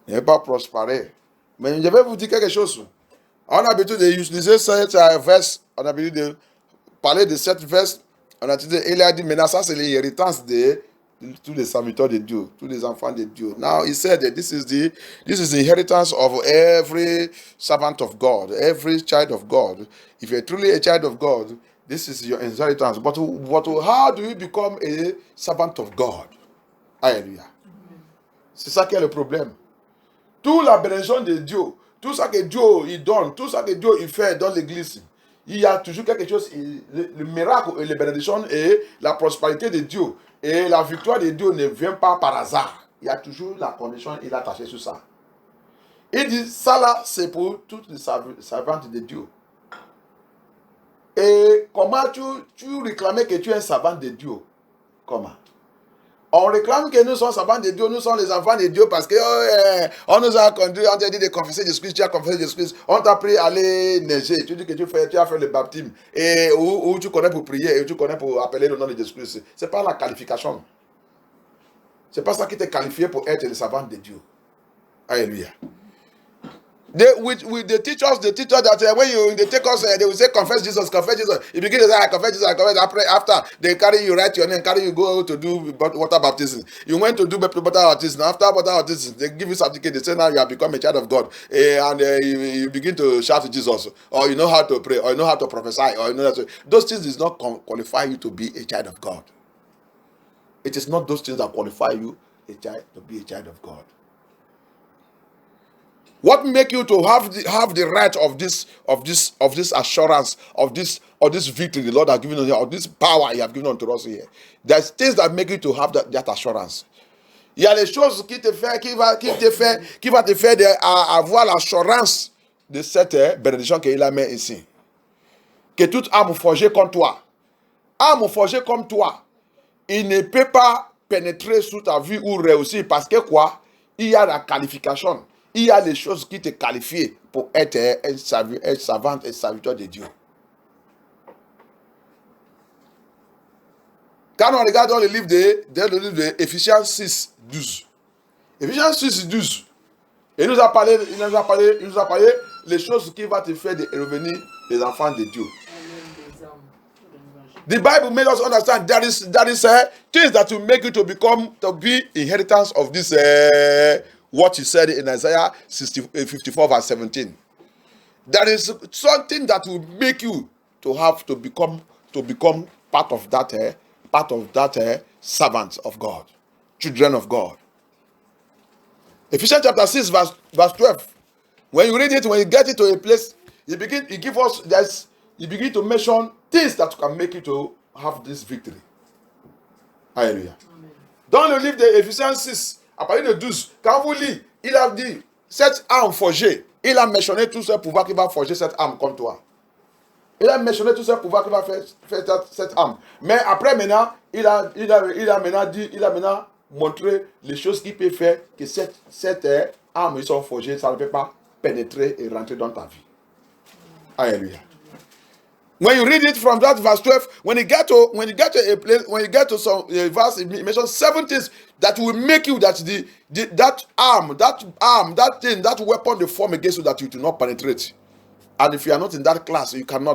Il n'est pas prospéré. Mais je vais vous dire quelque chose. On a l'habitude d'utiliser cette verse, on a l'habitude de parler de cette verse. On a dit, il a dit, maintenant ça c'est l'inhéritance de tous les serviteurs de Dieu, tous les enfants de Dieu. Now he said that this is the inheritance of every servant of God, every child of God. If you're truly a child of God, this is your inheritance. But how do you become a servant of God? Alléluia. C'est ça qui est le problème. Toute la bénédiction de Dieu, tout ça que Dieu il donne, tout ça que Dieu il fait dans l'église, il y a toujours quelque chose, le miracle et la bénédiction et la prospérité de Dieu et la victoire de Dieu ne vient pas par hasard. Il y a toujours la condition, il est attaché sur ça. Il dit, ça là, c'est pour toutes les servantes de Dieu. Et comment tu réclamais que tu es un servant de Dieu? Comment? On réclame que nous sommes servants de Dieu, nous sommes les enfants de Dieu parce que on nous a conduit, on t'a dit de confesser Jésus-Christ, tu as confessé Jésus-Christ, on t'a pris à aller neiger, tu dis que tu as fait le baptême, et où tu connais pour prier, et tu connais pour appeler le nom de Jésus-Christ. Ce n'est pas la qualification. Ce n'est pas ça qui t'est qualifié pour être le servant de Dieu. Alléluia. With the teachers that when they take us, they will say, confess Jesus. You begin to say, I confess Jesus, I confess. After they carry you, write your name, carry you, go to do water baptism. You went to do water baptism. After water baptism, they give you certificate. They say, now you have become a child of God. And you begin to shout to Jesus. Or you know how to pray, or you know how to prophesy, or you know that. Those things does not qualify you to be a child of God. It is not those things that qualify you to be a child of God. What make you to have the right of this assurance, of this victory the Lord has given us here, of this power He has given unto us here? There's things that make you to have that assurance. Il y a les choses qui va te faire avoir l'assurance de cette bénédiction qu'il a mis ici. Que toute âme forgée comme toi, il ne peut pas pénétrer sous ta vie ou réussir parce que quoi? Il y a la qualification. Il y a les choses qui te qualifient pour être un servant et serviteur de Dieu. Quand on regarde dans le livre de Éphésiens 6, 12. Éphésiens 6, 12. Il nous a parlé les choses qui vont te faire revenir les enfants de Dieu. The Bible makes us understand there is things that will make you to be inheritance of this what He said in Isaiah 54 verse 17. There is something that will make you to become part of that servants of God, children of God. Ephesians chapter 6 verse 12. When you read it, when you get it to a place, He begin to mention things that can make you to have this victory. Alléluia. Dans le livre d'Éphésiens 6, à partir de 12, quand vous lisez, il a dit, cette âme forgée, il a mentionné tout ce pouvoir qui va forger cette âme comme toi. Il a mentionné tout ce pouvoir qui va faire cette âme. Mais après maintenant, il a maintenant montré les choses qui peuvent faire que cette âme, ils sont forgées, ça ne peut pas pénétrer et rentrer dans ta vie. Alléluia. When you read it from that verse 12, when you get to a place, when you get to some verse, it mentions 7 things that will make you that that weapon they form against you that you do not penetrate. And if you are not in that class, you can't.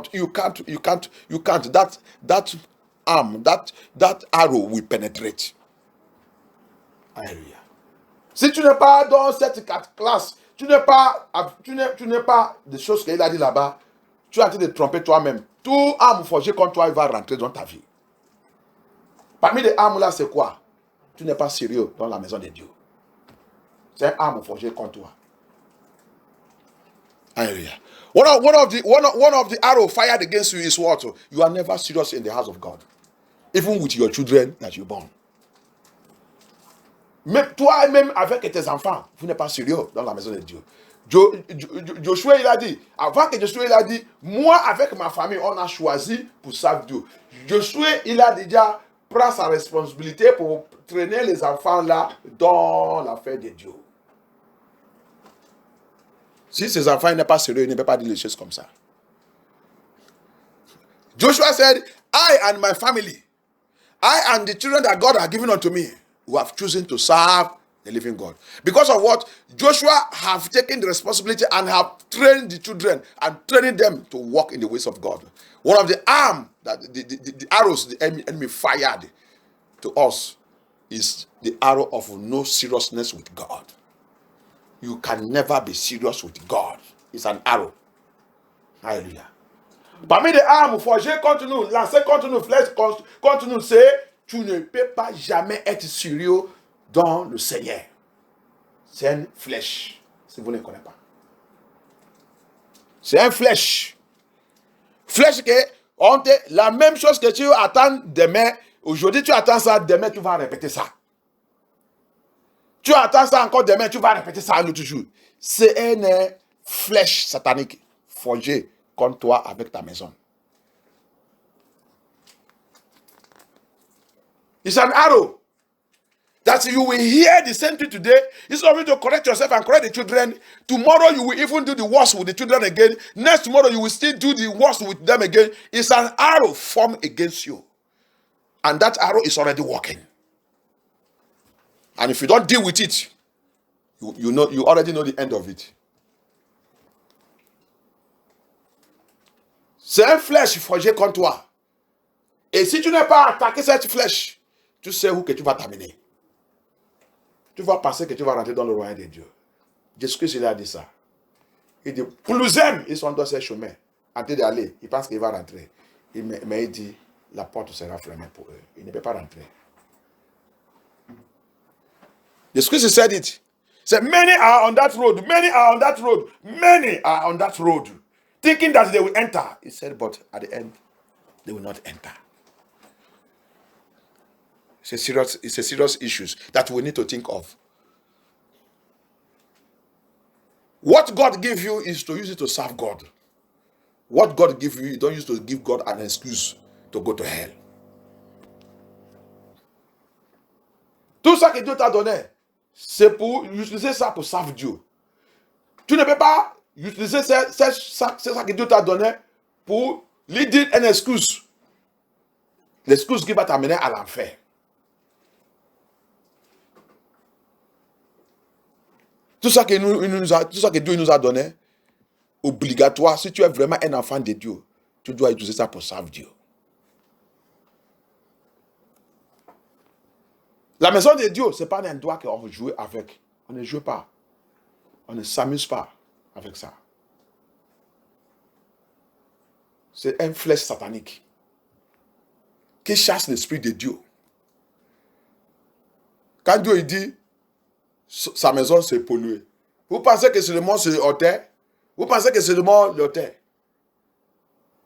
That arm, that arrow will penetrate. Alléluia. Si tu n'es pas dans cette classe, tu n'es pas des choses qu'il a dit là-bas, tu es en train de tromper toi-même. Tout âme forgée contre toi, il va rentrer dans ta vie. Parmi les âmes là, c'est quoi? Tu n'es pas sérieux dans la maison de Dieu. C'est un âme forgée contre toi. Alléluia. One of the arrow fired against you is what? You are never serious in the house of God. Even with your children that you born. Même toi-même avec tes enfants, vous n'êtes pas sérieux dans la maison de Dieu. Josué, il a dit, avant que Josué, il a dit, moi avec ma famille, on a choisi pour servir Dieu. Josué, il a déjà pris sa responsabilité pour traîner les enfants là dans l'affaire de Dieu. Si ces enfants n'est pas sérieux, il ne peut pas dire les choses comme ça. Joshua said, I and my family, I and the children that God has given unto me, who have chosen to serve the living God. Because of what? Joshua have taken the responsibility and have trained the children and training them to walk in the ways of God. One of the arm that the arrows the enemy fired to us is the arrow of no seriousness with God. You can never be serious with God. It's an arrow. Hallelujah. Parmi les armes forgées contre nous, lancées contre nous, flèches contre nous, c'est tu ne peux pas jamais être sérieux dans le Seigneur. C'est une flèche, si vous ne connaissez pas. C'est une flèche. Flèche la même chose que tu attends demain. Aujourd'hui, tu attends ça, demain, tu vas répéter ça. Tu attends ça encore demain, tu vas répéter ça un autre jour. C'est une flèche satanique forgée contre toi avec ta maison. It's an arrow that you will hear the same thing today. It's only to correct yourself and correct the children. Tomorrow you will even do the worst with the children again. Next tomorrow you will still do the worst with them again. It's an arrow formed against you. And that arrow is already working. And if you don't deal with it, you already know the end of it. C'est une flèche forgée contre toi. Et si tu n'as pas attaqué cette flèche, tu sais où que tu vas t'amener. Tu vas penser que tu vas rentrer dans le royaume de Dieu. Jésus-Christ, il a dit ça. Il dit, plus ils sont dans ce chemin. En train d'aller, il pense qu'il va rentrer. Mais il dit, la porte sera fermée pour eux. Il ne peut pas rentrer. Jésus-Christ said it. Said, many are on that road. Many are on that road. Many are on that road. Thinking that they will enter. He said, but at the end, they will not enter. It's a serious issue that we need to think of. What God gave you is to use it to serve God. What God gave you, you don't use to give God an excuse to go to hell. Tout ça que Dieu t'a donné, c'est pour utiliser ça pour servir Dieu. Tu ne peux pas utiliser ça que Dieu t'a donné pour lui dire une excuse. L'excuse qui va t'amener à l'enfer. Tout ça que Dieu nous a donné, obligatoire, si tu es vraiment un enfant de Dieu, tu dois utiliser ça pour servir Dieu. La maison de Dieu, ce n'est pas un endroit qu'on veut jouer avec. On ne joue pas. On ne s'amuse pas avec ça. C'est une flèche satanique qui chasse l'esprit de Dieu. Quand Dieu dit sa maison c'est polluée, vous pensez que c'est le monde sur hauteur? Vous pensez que c'est le monde l'auteur?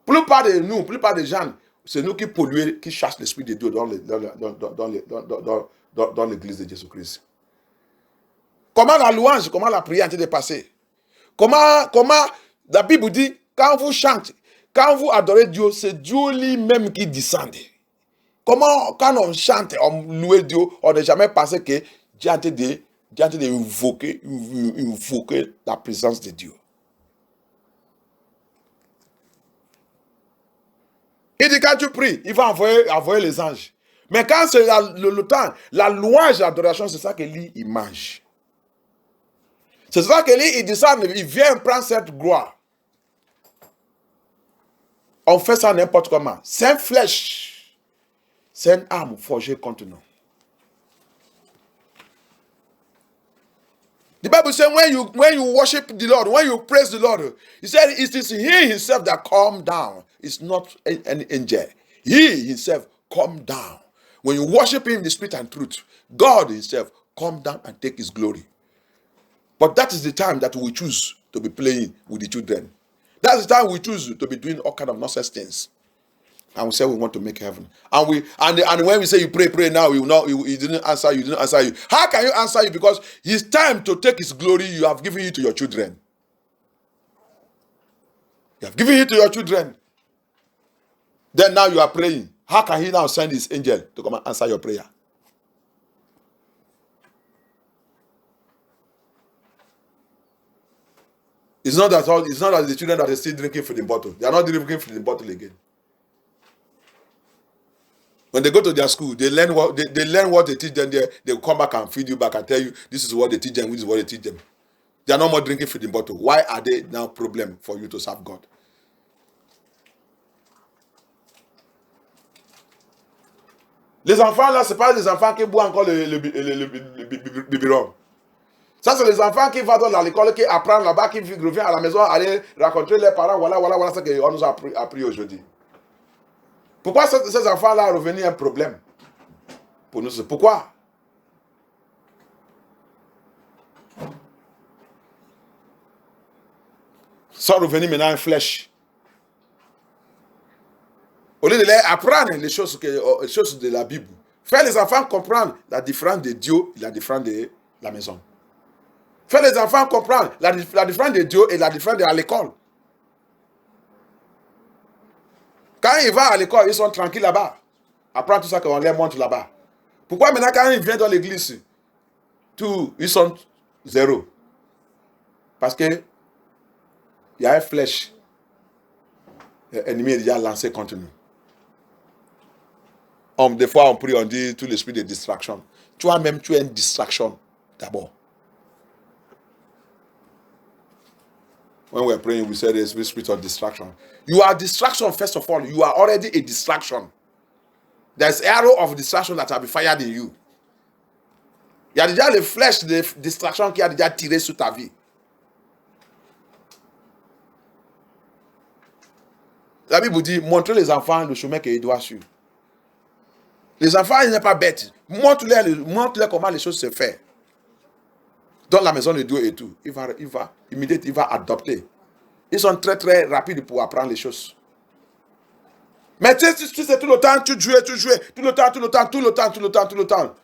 Plupart de nous, plupart des gens, c'est nous qui polluons, qui chassent l'esprit de Dieu dans l'église de Jésus-Christ. Comment la louange, comment la prière est en train de passer? Comment la Bible dit, quand vous chantez, quand vous adorez Dieu, c'est Dieu lui-même qui descend. Comment, quand on chante, on loue Dieu, on n'a jamais pensé que Dieu est en train d'invoquer la présence de Dieu. Il dit, quand tu pries, il va envoyer les anges. Mais quand c'est le temps, la louange, l'adoration, c'est ça que lui, il mange. C'est ça que lui, il descend, il vient prendre cette gloire. On fait ça n'importe comment. C'est une flèche. C'est une arme forgée contre nous. The Bible says when you worship the Lord, when you praise the Lord, he said it is he himself that calm down. It's not an angel. He himself calm down. When you worship him in the spirit and truth, God himself come down and take his glory. But that is the time that we choose to be playing with the children. That's the time we choose to be doing all kind of nonsense things. And we say we want to make heaven. And when we say you pray now, he didn't answer you, How can you answer you? Because it's time to take his glory you have given it to your children. You have given it to your children. Then now you are praying. How can he now send his angel to come and answer your prayer? It's not that the children that are still drinking from the bottle. They are not drinking from the bottle again. When they go to their school, they learn what they learn what they teach them there. They will come back and feed you back and tell you this is what they teach them, this is what they teach them. They are no more drinking feeding bottle. Why are they now problem for you to serve God? Les enfants là, c'est pas les enfants qui boivent encore le biberon. Ça, c'est les enfants qui vont dans l'école, qui apprennent là-bas, qui reviennent à la maison, aller rencontrer leurs parents. Voilà ce qu'on nous a appris aujourd'hui. Pourquoi ces enfants-là revenus un problème pour nous? Pourquoi? Sont revenus maintenant en flèche. Au lieu de leur apprendre les choses de la Bible, faire les enfants comprendre la différence de Dieu et la différence de la maison. Faire les enfants comprendre la différence de Dieu et la différence de l'école. Quand ils vont à l'école, ils sont tranquilles là-bas. Apprendre tout ça qu'on leur montre là-bas. Pourquoi maintenant quand ils viennent dans l'église, ils sont zéro? Parce que il y a une flèche. L'ennemi est déjà lancé contre nous. Des fois, on prie, on dit tout l'esprit de distraction. Toi-même, tu es une distraction d'abord. When we're praying, we say there's the spirit of distraction. You are distraction, first of all. You are already a distraction. There's arrow of distraction that will be fired in you. Il y a déjà les flèches de distraction qui a déjà tiré sur ta vie. La Bible dit, montrez les enfants le chemin qu'ils doivent suivre. Les enfants, ils ne sont pas bêtes. Montre-leur comment les choses se font. Dans la maison de Dieu et tout. Il va adopter. Ils sont très très rapides pour apprendre les choses. Mais tu sais, tout le temps, tu joues, tout le temps.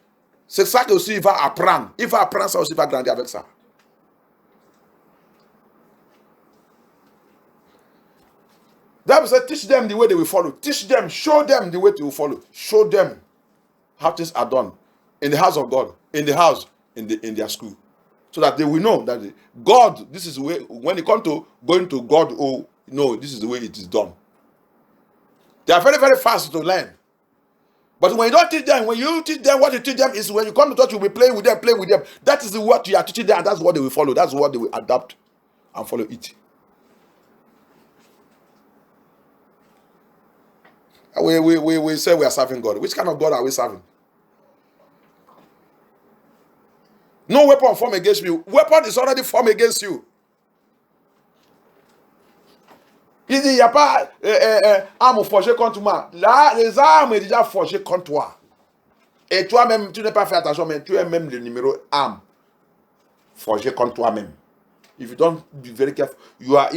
C'est ça que aussi il va apprendre. Il va apprendre ça aussi, il va grandir avec ça. That said, teach them the way they will follow. Teach them, show them the way they will follow. Show them how things are done in the house of God, in the house, in their school. So that they will know that God, this is the way, when it comes to going to God, oh, no, this is the way it is done. They are very, very fast to learn. But when you don't teach them, when you teach them, what you teach them is when you come to church, you'll be playing with them. That is what you are teaching them, and that's what they will follow. That's what they will adapt and follow it. We say we are serving God. Which kind of God are we serving? No weapon formed against you. Weapon is already formed against you. Il dit, il n'y a pas armes forgées contre moi. Là, les armes sont déjà forgées contre toi. Et toi-même, tu n'as pas fait attention, mais tu es même le numéro arme forgée contre toi-même. If you don't be very careful, you are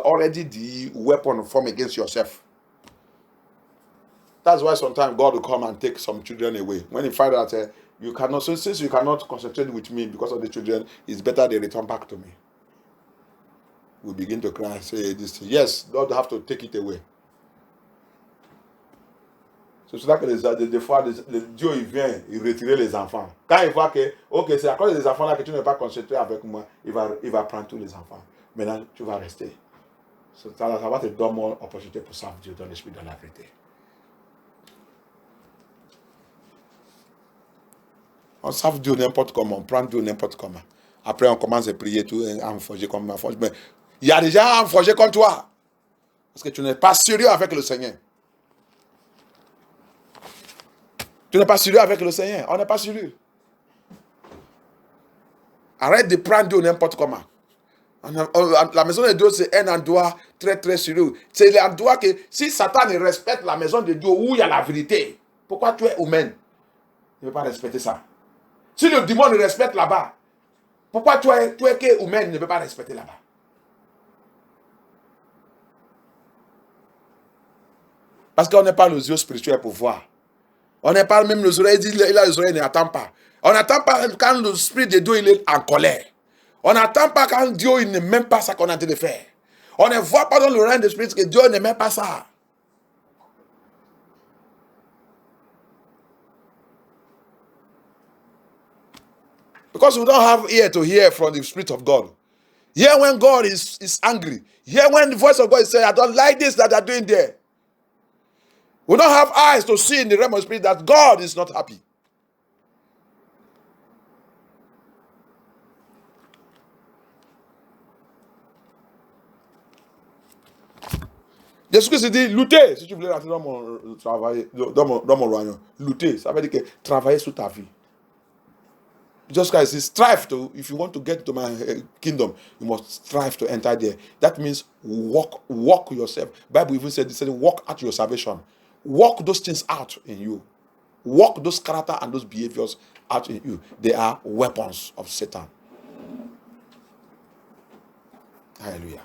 already the weapon formed against yourself. That's why sometimes God will come and take some children away. When you find out you cannot, so since you cannot concentrate with me because of the children, it's better they return back to me. We begin to cry and say this. Yes, God have to take it away. C'est ça que des fois, Dieu il vient, il retire les enfants. Quand il voit que, ok, c'est à cause des enfants là que tu n'es pas concentré avec moi, il va prendre tous les enfants. Maintenant, tu vas rester. Ça va te donner more opportunité pour servir Dieu dans l'esprit, dans la vérité. On sert Dieu n'importe comment, on prend Dieu n'importe comment. Après, on commence à prier tout, à me forger comme ma forge. Mais il y a des gens à me forger comme toi. Parce que tu n'es pas sérieux avec le Seigneur. Tu n'es pas sérieux avec le Seigneur. On n'est pas sérieux. Arrête de prendre Dieu n'importe comment. La maison de Dieu, c'est un endroit très très sérieux. C'est l'endroit que si Satan respecte la maison de Dieu où il y a la vérité, pourquoi tu es humain? Il ne veut pas respecter ça. Si le démon ne respecte là-bas, pourquoi tu es que humain ne peut pas respecter là-bas? Parce qu'on n'est pas les yeux spirituels pour voir. On n'est pas même les oreilles, il a les oreilles, il n'attend pas. On n'attend pas quand le Spirit de Dieu il est en colère. On n'attend pas quand Dieu il n'aime même pas ça qu'on a en train de faire. On ne voit pas dans le règne de l'Esprit que Dieu n'aime même pas ça. Because we don't have ear to hear from the Spirit of God. Hear when God is angry. Hear when the voice of God is saying, I don't like this that they're doing there. We don't have eyes to see in the realm of spirit that God is not happy. Jésus-Christ dit lutter. Si tu voulais rentrer dans mon travail, dans mon royaume, lutter, ça veut dire que travailler sur ta vie. Jesus Christ says, strive to, if you want to get to my kingdom, you must strive to enter there. That means walk yourself. Bible even said, walk out your salvation. Walk those things out in you. Walk those character and those behaviors out in you. They are weapons of Satan. Alléluia.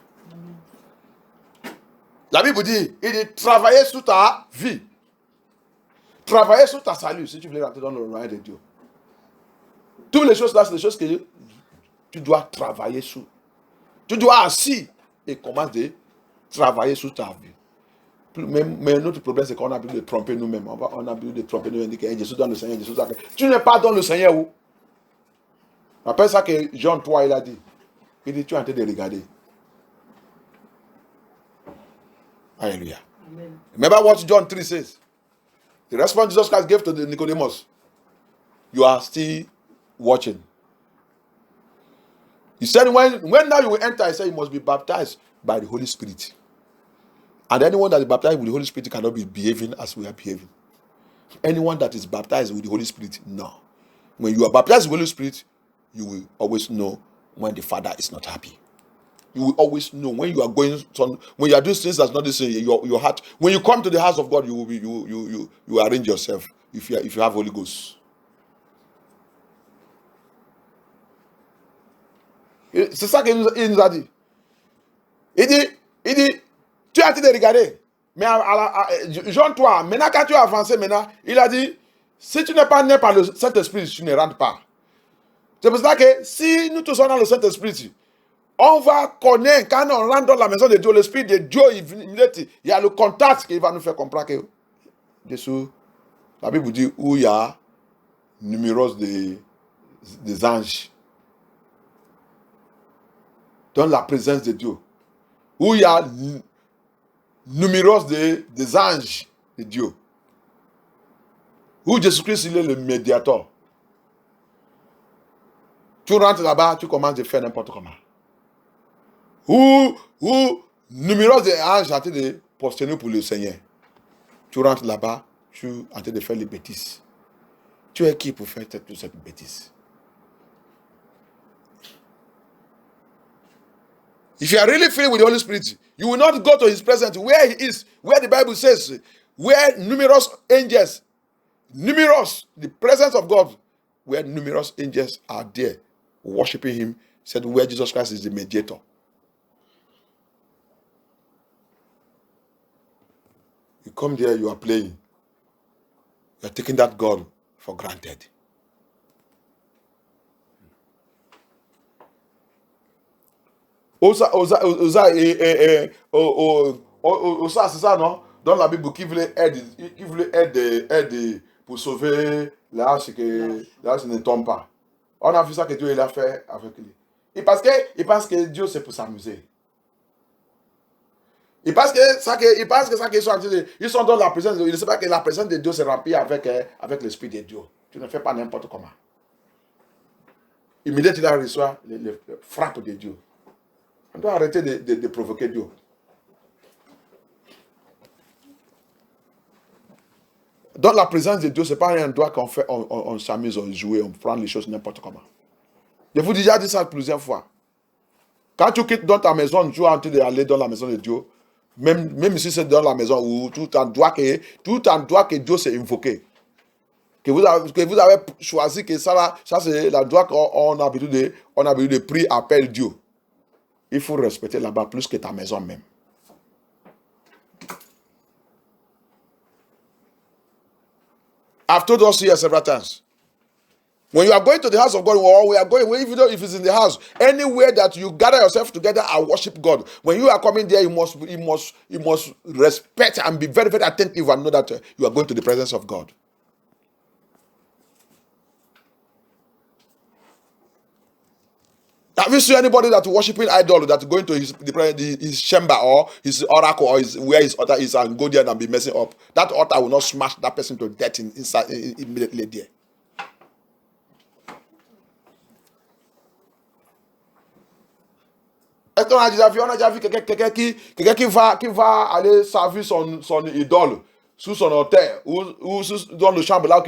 La Bible dit, il dit, travailler sur ta vie. Travailler sur ta salut, si tu veux rentrer dans le royaume de Dieu. Toutes les choses là, c'est des choses que tu dois travailler sur. Tu dois assis et commencer à travailler sur ta vie. Mais notre problème, c'est qu'on a besoin de tromper nous-mêmes. On a besoin de tromper nous-mêmes. Je suis dans le Seigneur, je suis dans le Seigneur. Tu n'es pas dans le Seigneur où? Après ça que Jean 3, il a dit. Il dit, tu es en train de regarder. Hallelujah. Amen. Remember what John 3 says. The response Jesus Christ gave to the Nicodemus. You are still watching. He said, when now you will enter, he said you must be baptized by the Holy Spirit. And anyone that is baptized with the Holy Spirit cannot be behaving as we are behaving. Anyone that is baptized with the Holy Spirit, no. When you are baptized with the Holy Spirit, you will always know when the Father is not happy. You will always know when you are going when you are doing things that's not the same. Your heart. When you come to the house of God, you arrange yourself if you have Holy Ghost. C'est ça qu'il nous a dit. Il dit, tu es en train de regarder. Mais Jean 3, maintenant quand tu as avancé, il a dit, si tu n'es pas né par le Saint-Esprit, tu ne rentres pas. C'est pour ça que si nous tous sommes dans le Saint-Esprit, on va connaître, quand on rentre dans la maison de Dieu, l'Esprit de Dieu, il y a le contact qui va nous faire comprendre que dessous, la Bible dit où il y a numéros des anges. Dans la présence de Dieu. Où il y a numéros des anges de Dieu. Où Jésus-Christ, il est le médiateur. Tu rentres là-bas, tu commences à faire n'importe comment. Où numéros des anges en train de posterner pour le Seigneur. Tu rentres là-bas, tu es en train de faire les bêtises. Tu es qui pour faire toute cette bêtise? If you are really filled with the Holy Spirit, you will not go to his presence where he is, where the Bible says, where numerous angels, the presence of God, where numerous angels are there, worshiping him, said where Jesus Christ is the mediator. You come there, you are playing. You are taking that God for granted. Osa, c'est ça, non? Dans la Bible, qui voulait aider pour sauver l'arche, que l'arche ne tombe pas. On a vu ça que Dieu il a fait avec lui. Il pense que Dieu c'est pour s'amuser. Il pense que ça qu'ils sont en train de, ils sont dans la présence de Dieu. Il ne sait pas que la présence de Dieu se remplit avec l'Esprit de Dieu. Tu ne fais pas n'importe comment. Immédiatement, il reçoit les frappes de Dieu. On doit arrêter de provoquer Dieu. Dans la présence de Dieu, ce n'est pas un endroit qu'on fait, on s'amuse, on joue, on prend les choses n'importe comment. Je vous ai déjà dit ça plusieurs fois. Quand tu quittes dans ta maison, tu es en train d'aller dans la maison de Dieu, même si c'est dans la maison où tout endroit que Dieu s'est invoqué, que vous avez choisi que ça c'est l'endroit qu'on a habitude de prier, appelle Dieu. Il faut respecter là-bas plus que ta maison même. I've told us here several times. When you are going to the house of God, or we are going, even though if it's in the house, anywhere that you gather yourself together and worship God, when you are coming there, you must respect and be very, very attentive and know that you are going to the presence of God. Have you seen anybody that worshiping idol that going to his chamber or his oracle or where his altar is and go there and be messing up? That altar will not smash that person to death inside immediately there. Est-ce qu'on a déjà vu quelqu'un qui va aller servir son idole sous son autel ou dans le chambre là où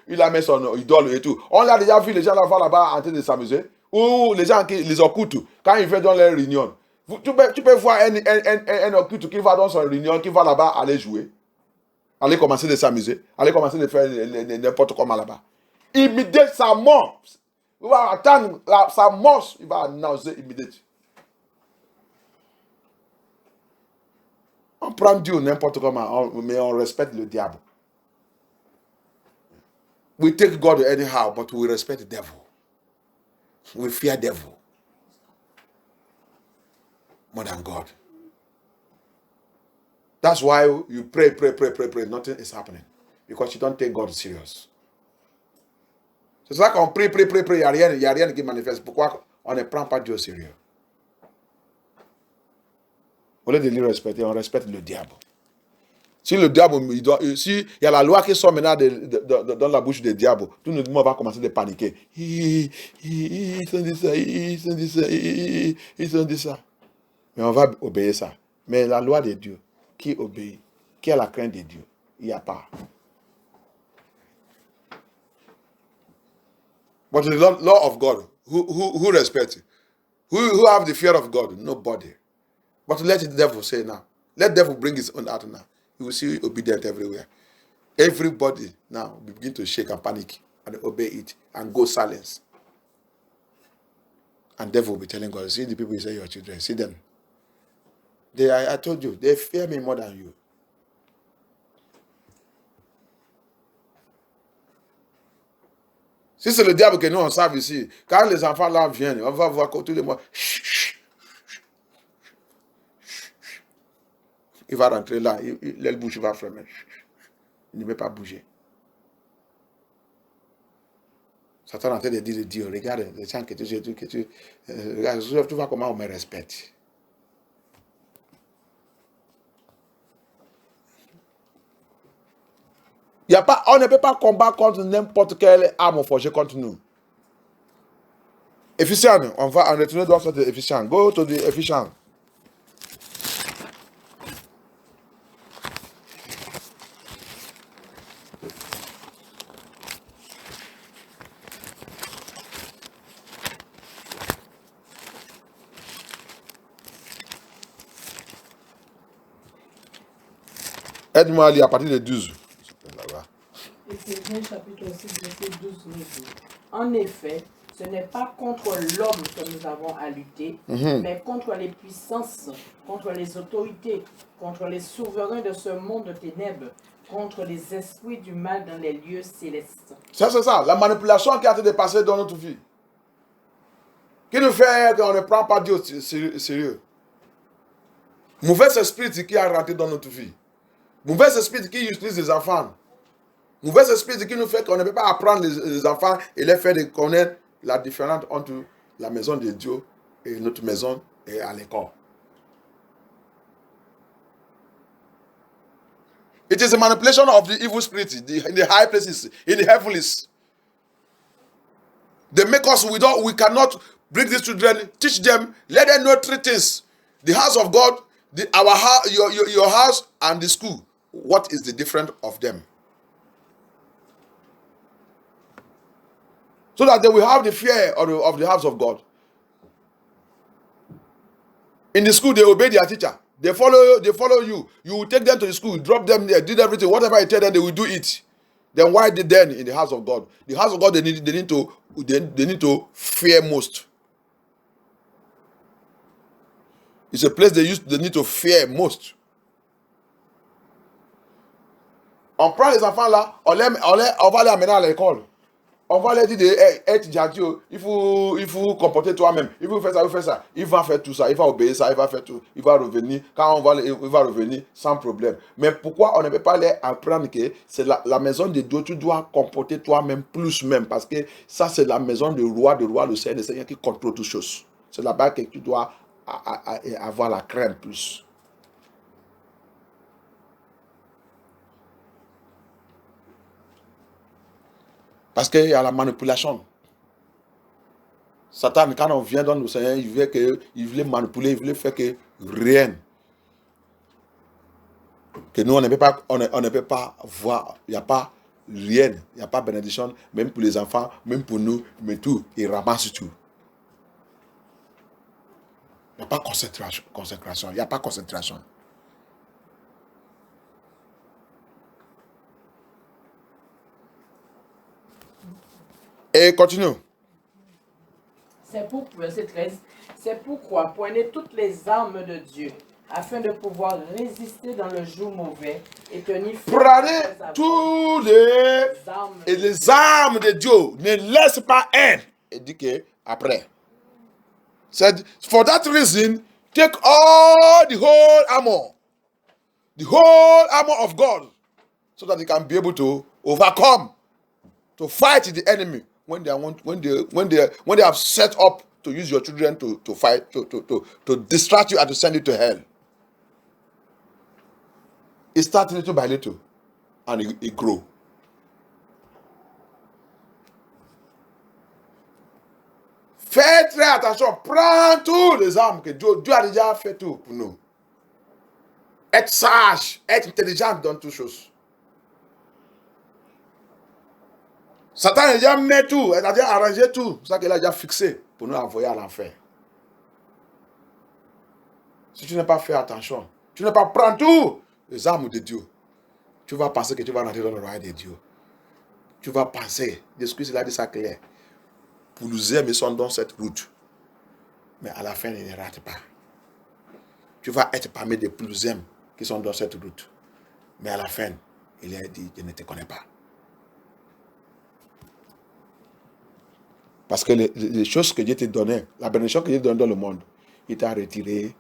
il a mis son idole et tout. On l'a déjà vu les gens là-bas en train de s'amuser. Ou les gens qui les occultes, quand ils viennent dans les réunions. Tu peux voir un occulte qui va dans son réunion, qui va là-bas aller jouer. Aller commencer de s'amuser. Aller commencer de faire n'importe comment là-bas. Immédiatement, sa mort. Il va attendre sa mort. Il va annoncer immédiatement. On prend Dieu n'importe comment, mais on respecte le diable. We take God anyhow, but we respect the devil. We fear devil more than God. That's why you pray. Nothing is happening. Because you don't take God serious. C'est ça qu'on prie, il n'y a rien qui manifeste. Pourquoi on ne prend pas Dieu au sérieux? Au lieu de le respecter, on respecte le diable. Si le diable, si il y a la loi qui sort maintenant dans la bouche des diables, tout le monde va commencer à paniquer. Ils ont dit ça. Mais on va obéir ça. Mais la loi de Dieu, qui obéit, qui a la crainte de Dieu, il n'y a pas. But the law of God, who respects it? Who have the fear of God? Nobody. But let the devil say now. Let the devil bring his own out now. You will see obedient everywhere. Everybody now begin to shake and panic and obey it and go silence. And devil will be telling God, see the people you say your children, see them. I told you, they fear me more than you. Si c'est le diable que nous on savent ici, quand les enfants là viennent, on va voir tous les mois. Il va rentrer là, la bouche va fermer. Il ne veut pas bouger. Satan est en train de dire Dieu, regarde les gens que tu regarde, tu vois comment on me respecte. On ne peut pas combattre contre n'importe quelle arme forgée contre nous. Éphésiens, on va en retourner dans cette Éphésiens. Go to the Éphésiens. Aide-moi à lire à partir de 12. Éphésiens chapitre 6, verset 12 nous dit: En effet, ce n'est pas contre l'homme que nous avons à lutter, mais contre les puissances, contre les autorités, contre les souverains de ce monde de ténèbres, contre les esprits du mal dans les lieux célestes. Ça, c'est ça, la manipulation qui a été dépassée dans notre vie. Qui nous fait qu'on ne prend pas Dieu sérieux. Mauvais esprit qui a rentré dans notre vie. Mauvais esprit qui utilise les enfants. Mauvais esprit qui nous fait qu'on ne peut pas apprendre les enfants et les faire connaître la différence entre la maison de Dieu et notre maison et à l'école. It is a manipulation of the evil spirit in the high places, in the heavens. They make us, we cannot bring these children, teach them, let them know three things. The house of God, our house, your house, and the school. What is the difference of them? So that they will have the fear of the house of God. In the school, they obey their teacher. They follow you. You will take them to the school, drop them there, did everything. Whatever you tell them, they will do it. Then why did then in the house of God? The house of God, they need to fear most. It's a place they need to fear most. On prend les enfants là, on va les amener à l'école. On va leur dire d'être gentil, il faut comporter toi-même, il faut faire ça, il faut faire ça. Il va faire tout ça, il va obéir ça, il va faire tout, il va revenir. Quand il va revenir sans problème. Mais pourquoi on ne peut pas leur apprendre que c'est la maison de Dieu, tu dois comporter toi-même plus même, parce que ça c'est la maison du roi, le Seigneur qui contrôle toutes choses. C'est là-bas que tu dois avoir la crainte plus. Parce qu'il y a la manipulation. Satan, quand on vient dans le Seigneur, il voulait manipuler, il voulait faire que rien. Que nous, on ne peut pas voir, il n'y a pas rien, il n'y a pas bénédiction, même pour les enfants, même pour nous, mais tout, il ramasse tout. Il n'y a pas concentration, il n'y a pas concentration. Et continue. Verset 13. C'est pourquoi prenez toutes les armes de Dieu, afin de pouvoir résister dans le jour mauvais et tenir ferme. Prenez tous les armes de Dieu. Ne laisse pas un. Et dit que après. Said, for that reason, take all the whole armor. The whole armor of God. So that you can be able to overcome. To fight the enemy. When they have set up to use your children to fight, to distract you and to send you to hell. It starts little by little and it grows. Faites très attention, prends tous les armes que Dieu a déjà fait tout pour nous. Être sage, être intelligent dans toutes choses. Satan a déjà mis tout, il a déjà arrangé tout. C'est ça qu'il a déjà fixé pour nous envoyer à l'enfer. Si tu n'as pas fait attention, tu n'as pas prendre tout les armes de Dieu, tu vas penser que tu vas rentrer dans le royaume de Dieu. Tu vas penser, Jésus-Christ il a dit ça clair, pour nous aimer sont dans cette route. Mais à la fin, il ne rate pas. Tu vas être parmi des plus aimes qui sont dans cette route. Mais à la fin, il a dit, je ne te connais pas. Parce que les choses que Dieu t'a données, la bénédiction que Dieu t'a donnée dans le monde, il t'a retiré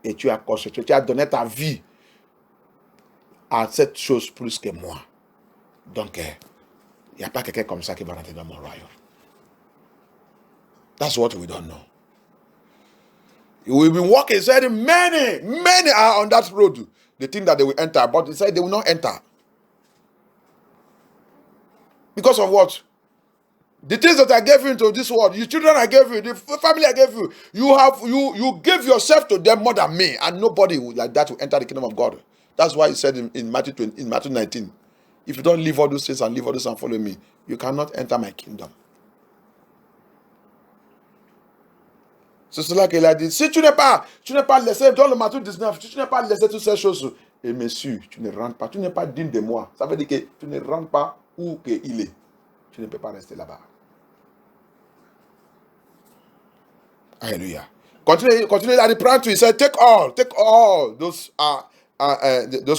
et tu as concentré, tu as donné ta vie à cette chose plus que moi. Donc, il n'y a pas quelqu'un comme ça qui va rentrer dans mon royaume. That's what we don't know. We've been walking, he said many are on that road. They think that they will enter, but he said they will not enter. Because of what? The things that I gave you into this world, your children I gave you, the family I gave you, you give yourself to them more than me, and nobody like that will enter the kingdom of God. That's why he said in Matthew 19, if you don't leave all those things and leave all this and follow me, you cannot enter my kingdom. C'est cela qu'il a dit. Si tu n'es pas laissé, dans le Matthieu 19, si tu n'es pas laissé toutes ces choses, et monsieur, tu ne rentres pas, tu n'es pas digne de moi. Ça veut dire que tu ne rentres pas où il est. Tu ne peux pas rester là-bas. Alléluia. Continue, il a dit, prends tout. Il dit, take all those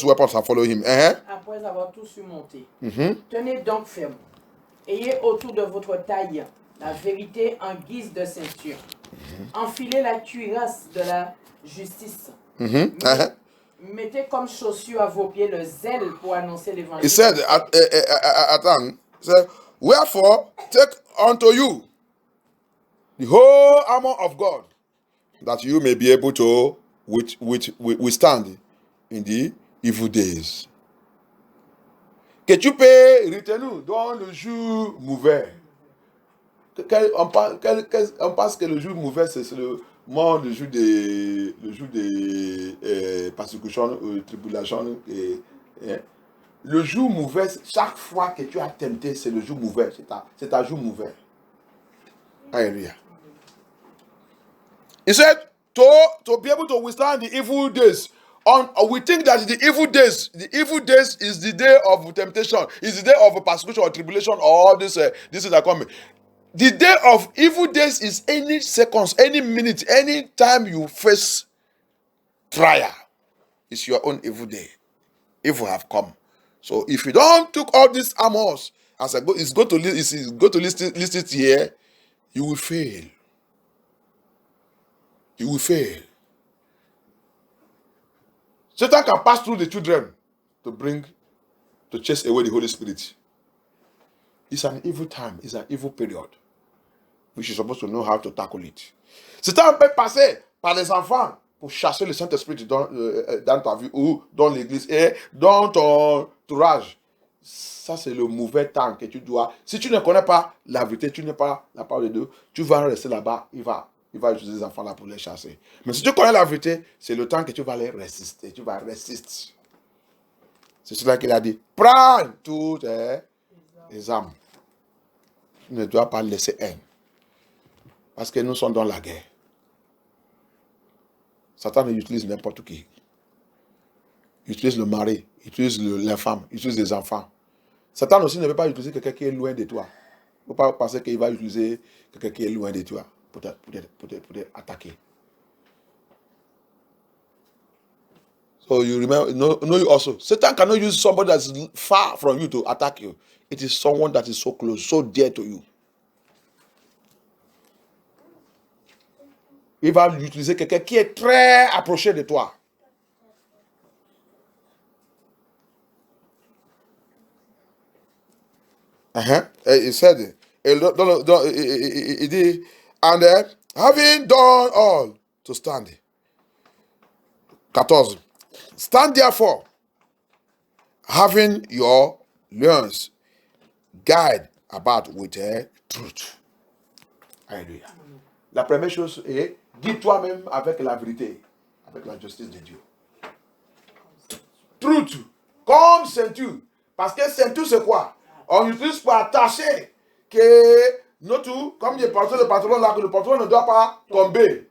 weapons and follow him. Après avoir tout surmonté, tenez donc ferme. Ayez autour de votre taille la vérité en guise de ceinture. Enfilez la cuirasse de la justice. Mettez comme chaussure à vos pieds le zèle pour annoncer l'évangile. He said, attends, wherefore take unto you the whole armor of God, that you may be able to withstand in the evil days. Que tu peux retenir dans le jour mauvais. On pense que le jour mauvais, c'est le jour des persécutions, tribulations. Le jour mauvais, chaque fois que tu as tenté, c'est le jour mauvais. C'est ta jour mauvais. Alléluia. He said, to be able to withstand the evil days. We think that the evil days is the day of temptation, is the day of persecution or tribulation, or all this is coming. The day of evil days is any seconds, any minute, any time you face trial. It's your own evil day. Evil have come. So if you don't took all these armors as I go, it's go to list it here, you will fail. You will fail. Satan can pass through the children to chase away the Holy Spirit. It's an evil time. It's an evil period. We should supposed to know how to tackle it. Satan peut passer par les enfants pour chasser le Saint-Esprit dans ta vie ou dans l'église et dans ton entourage. Ça, c'est le mauvais temps que tu dois. Si tu ne connais pas la vérité, tu n'es pas la parole de Dieu, tu vas rester là-bas, il va utiliser les enfants là pour les chasser. Mais si tu connais la vérité, c'est le temps que tu vas les résister. Tu vas résister. C'est cela qu'il a dit. Prends toutes les âmes. Tu ne dois pas laisser un. Parce que nous sommes dans la guerre. Satan utilise n'importe qui. Il utilise le mari, il utilise la femme, il utilise les enfants. Satan aussi ne veut pas utiliser quelqu'un qui est loin de toi. Il ne faut pas penser qu'il va utiliser quelqu'un qui est loin de toi pour attaquer. So you remember, know you also. Satan cannot use somebody that's far from you to attack you. It is someone that is so close, so dear to you. Il va utiliser quelqu'un qui est très approché de toi. He said, he did, and having done all to stand. 14. Stand therefore, having your loins guide about with truth. Alléluia. La première chose est, dis toi-même avec la vérité, avec la justice de Dieu. Truth, comme ceinture. Parce que ceinture, c'est quoi? On utilise pour attacher que notre, comme il porte le pantalon là, que le pantalon ne doit pas tomber.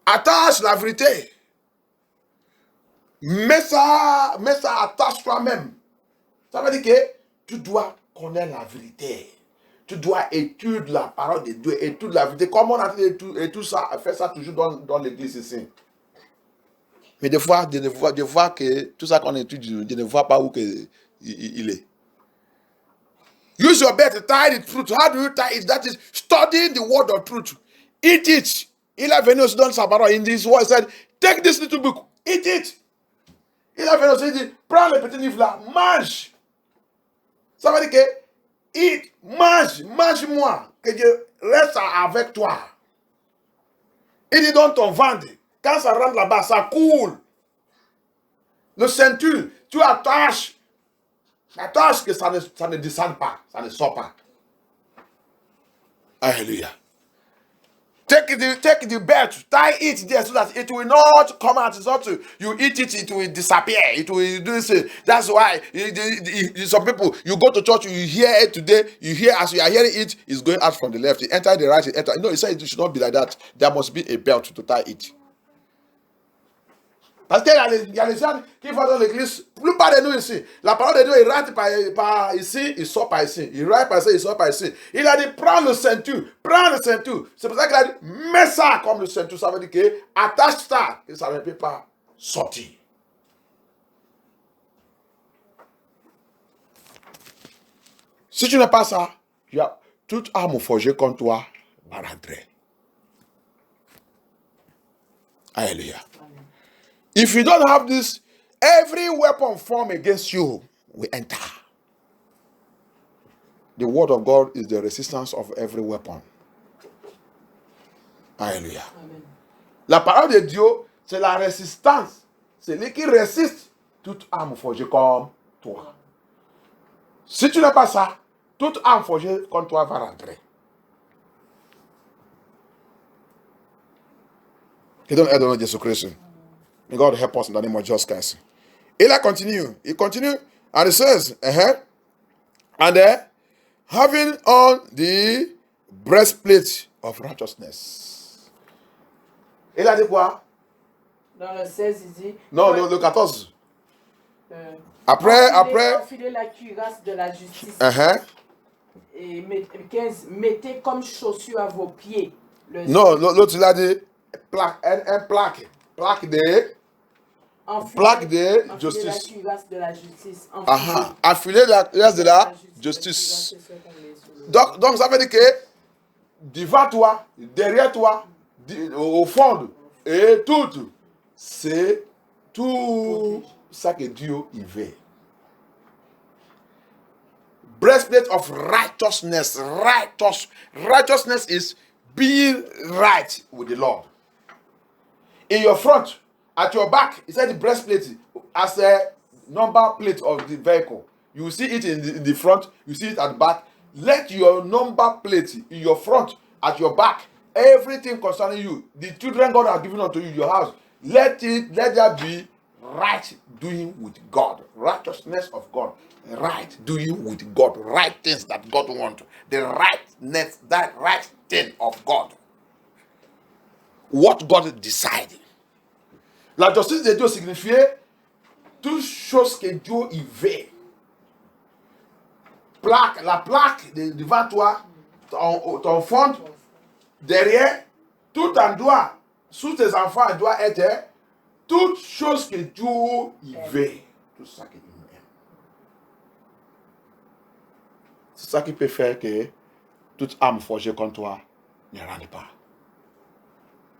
Attache la vérité. Mets ça, attache toi-même. Ça veut dire que tu dois connaître la vérité. Tu dois étudier la parole de Dieu, étudier la vérité. Comme on a fait tout ça, fait ça toujours dans l'église ici. Mais des fois que tout ça qu'on étudie, je ne vois pas où il est. Use your bed to tie the truth. How do you tie it? That is studying the word of truth. Eat it. Il est venu aussi dans sa parole. In this word, he said, take this little book, eat it. Il est venu aussi dit, prends le petit livre là, mange. Ça veut dire que, eat, mange-moi, que je reste avec toi. Il dit dans ton ventre, quand ça rentre là-bas, ça coule. Le ceinture, tu attaches que ça ne descend pas, ça ne sort pas. Alléluia. Take the belt, tie it there so that it will not come out. It's not to, you eat it, it will disappear. It will do this. That's why some people, you go to church, you hear it today, you hear as you are hearing it, it's going out from the left. It enter the right, it enter. No, he said it should not be like that. There must be a belt to tie it. Parce qu'il y a les gens qui vont dans l'église, la plupart de nous ici, la parole de Dieu, il rentre par ici, il sort par ici. Il rentre par ici, il sort par ici. Il a dit, prends le ceinture. C'est pour ça qu'il a dit, mets ça comme le ceinture. Ça veut dire que, attache ça, que ça ne peut pas sortir. Si tu n'as pas ça, tu as toute arme forgée contre toi va rentrer. Alléluia. If you don't have this, every weapon formed against you will enter. The word of God is the resistance of every weapon. Alléluia. Amen. La parole de Dieu, c'est la résistance. C'est lui qui résiste toute arme forgée comme toi. Si tu n'as pas ça, toute arme forgée contre toi va rentrer. Que donne aide au nom de Jésus-Christ. May God help us in the name of Jesus Christ. He continue, and it says, and having on the breastplate of righteousness. Il a dit quoi? Dans le 16, il dit. Non, le 14. Après. Enfilez la cuirasse de la justice. Et 15, mettez comme chaussure à vos pieds. Non, l'autre il a dit plaque de plaque de enfiler justice. la cuirasse de la justice. Enfiler la cuirasse de la justice. Donc ça veut dire que devant toi, derrière toi, au fond et tout, c'est tout ça que Dieu y veut. Breastplate of righteousness. Righteousness is being right with the Lord. In your front, at your back, he said the breastplate as a number plate of the vehicle. You see it in the front, you see it at the back. Let your number plate in your front, at your back, everything concerning you, the children God has given unto you, your house, let there be right doing with God, righteousness of God, right doing with God, right things that God wants, the rightness, that right thing of God. What God decided. La justice de Dieu signifiait toute chose que Dieu y veut. La plaque devant toi, ton fond, derrière, tout endroit, sous tes enfants, doit être toute chose que Dieu y veut. Tout ça que Dieu aime. C'est ça qui peut faire que toute âme forgée contre toi ne rentre pas.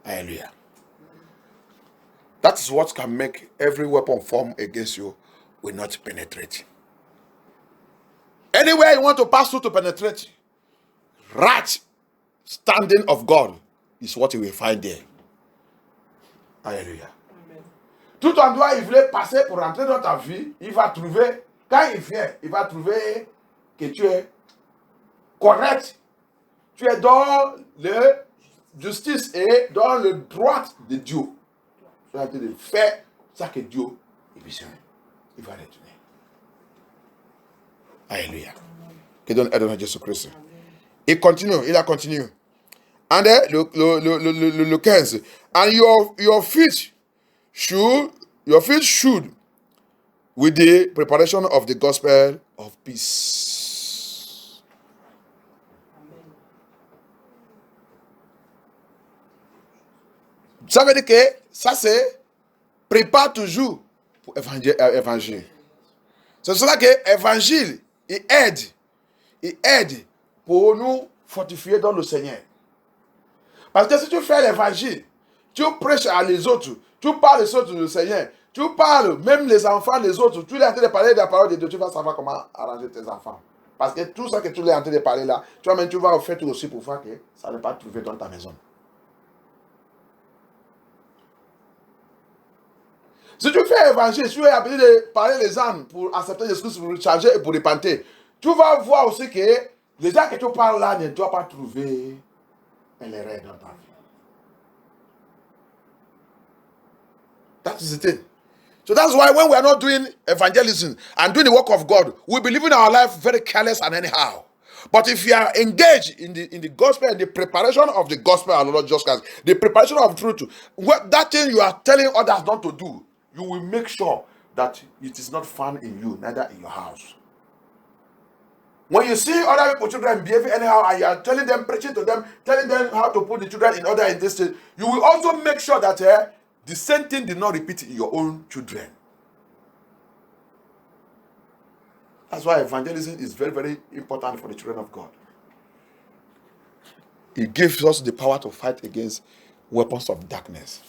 Alléluia. That is what can make every weapon formed against you will not penetrate. Anywhere you want to pass through to penetrate, right standing of God is what you will find there. Alléluia. Tout endroit il voulait passer pour rentrer dans ta vie, il va trouver, quand il vient, il va trouver que tu es correct. Tu es dans la justice et dans le droit de Dieu. Tu as de faire ça que Dieu est besoin. Il va retourner. Alléluia. Que donne aide à Jésus-Christ. Il a continué. And le 15. And your feet should with the preparation of the gospel of peace. Ça veut dire que ça c'est prépare toujours pour évangile. C'est cela que l'évangile il aide pour nous fortifier dans le Seigneur. Parce que si tu fais l'évangile, tu prêches à les autres, tu parles les autres du Seigneur, tu parles même les enfants des autres, tu es en train de parler de la parole de Dieu, tu vas savoir comment arranger tes enfants. Parce que tout ça que tu es en train de parler là, tu vas faire tout aussi pour voir que ça ne va pas trouver dans ta maison. Si tu fais l'évangile, si tu es appelé de parler les âmes pour accepter Jésus-Christ, pour changer et pour repentir, tu vas voir aussi que les gens que tu parles là ne doivent pas trouver un erreur dans ta vie. That is the thing. So that's why when we are not doing evangelism and doing the work of God, we be living our life very careless and anyhow. But if you are engaged in the gospel and the preparation of the gospel of the Lord Jesus Christ, the preparation of truth, that thing you are telling others not to do, you will make sure that it is not found in you, neither in your house. When you see other people, children behaving anyhow, and you are telling them, preaching to them, telling them how to put the children in order in this thing, you will also make sure that the same thing did not repeat in your own children. That's why evangelism is very, very important for the children of God. It gives us the power to fight against weapons of darkness.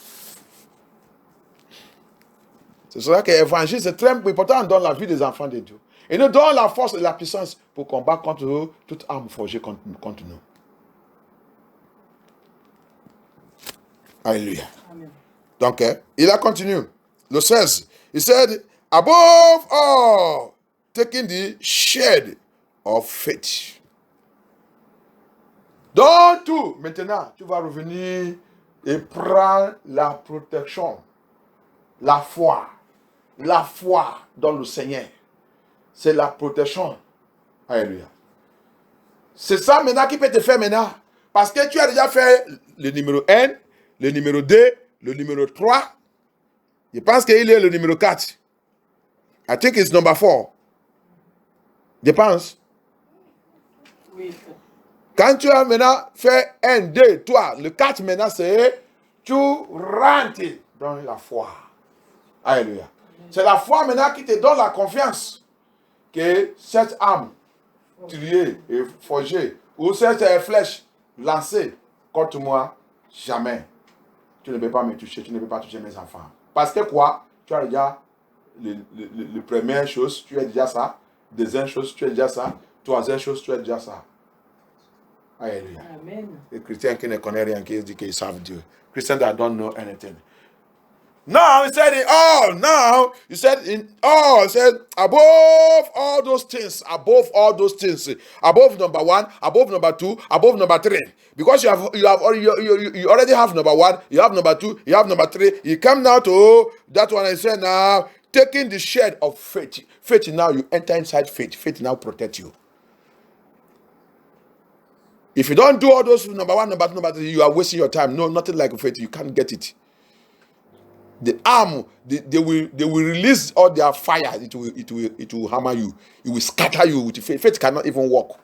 C'est cela que l'évangile, c'est très important dans la vie des enfants de Dieu. Et nous donnons la force et la puissance pour combattre contre toute arme forgée contre nous. Alléluia. Amen. Donc, il a continué. Le 16. He said, above all, taking the shield of faith. Dans tout, maintenant, tu vas revenir et prendre la protection, la foi dans le Seigneur. C'est la protection. Alléluia. C'est ça maintenant qui peut te faire maintenant. Parce que tu as déjà fait le numéro 1, le numéro 2, le numéro 3. Je pense qu'il est le numéro 4. I think it's number 4. Je pense. Oui. Quand tu as maintenant fait 1, 2, 3, le 4 maintenant c'est tu rentres dans la foi. Alléluia. C'est la foi maintenant qui te donne la confiance que cette arme tirée et forgée ou cette flèche lancée contre moi, jamais tu ne peux pas me toucher, tu ne peux pas toucher mes enfants. Parce que quoi? Tu as déjà le première chose, tu as déjà ça. Deuxième chose, tu as déjà ça. Troisième chose, tu as déjà ça. Alléluia. Amen. Les chrétiens qui ne connaissent rien, qui disent qu'ils savent Dieu. Christians that don't know anything. Now he said in all. Now he said in all. He said above all those things, above all those things, above number 1, above number 2, above number 3. Because you already have number 1, you have number 2, you have number 3. You come now to that one. I said now taking the shed of faith. Faith now you enter inside faith. Faith now protect you. If you don't do all those number 1, number 2, number 3, you are wasting your time. No, nothing like faith. You can't get it. The arm, they will release all their fire. It will hammer you. It will scatter you with faith. Faith cannot even walk.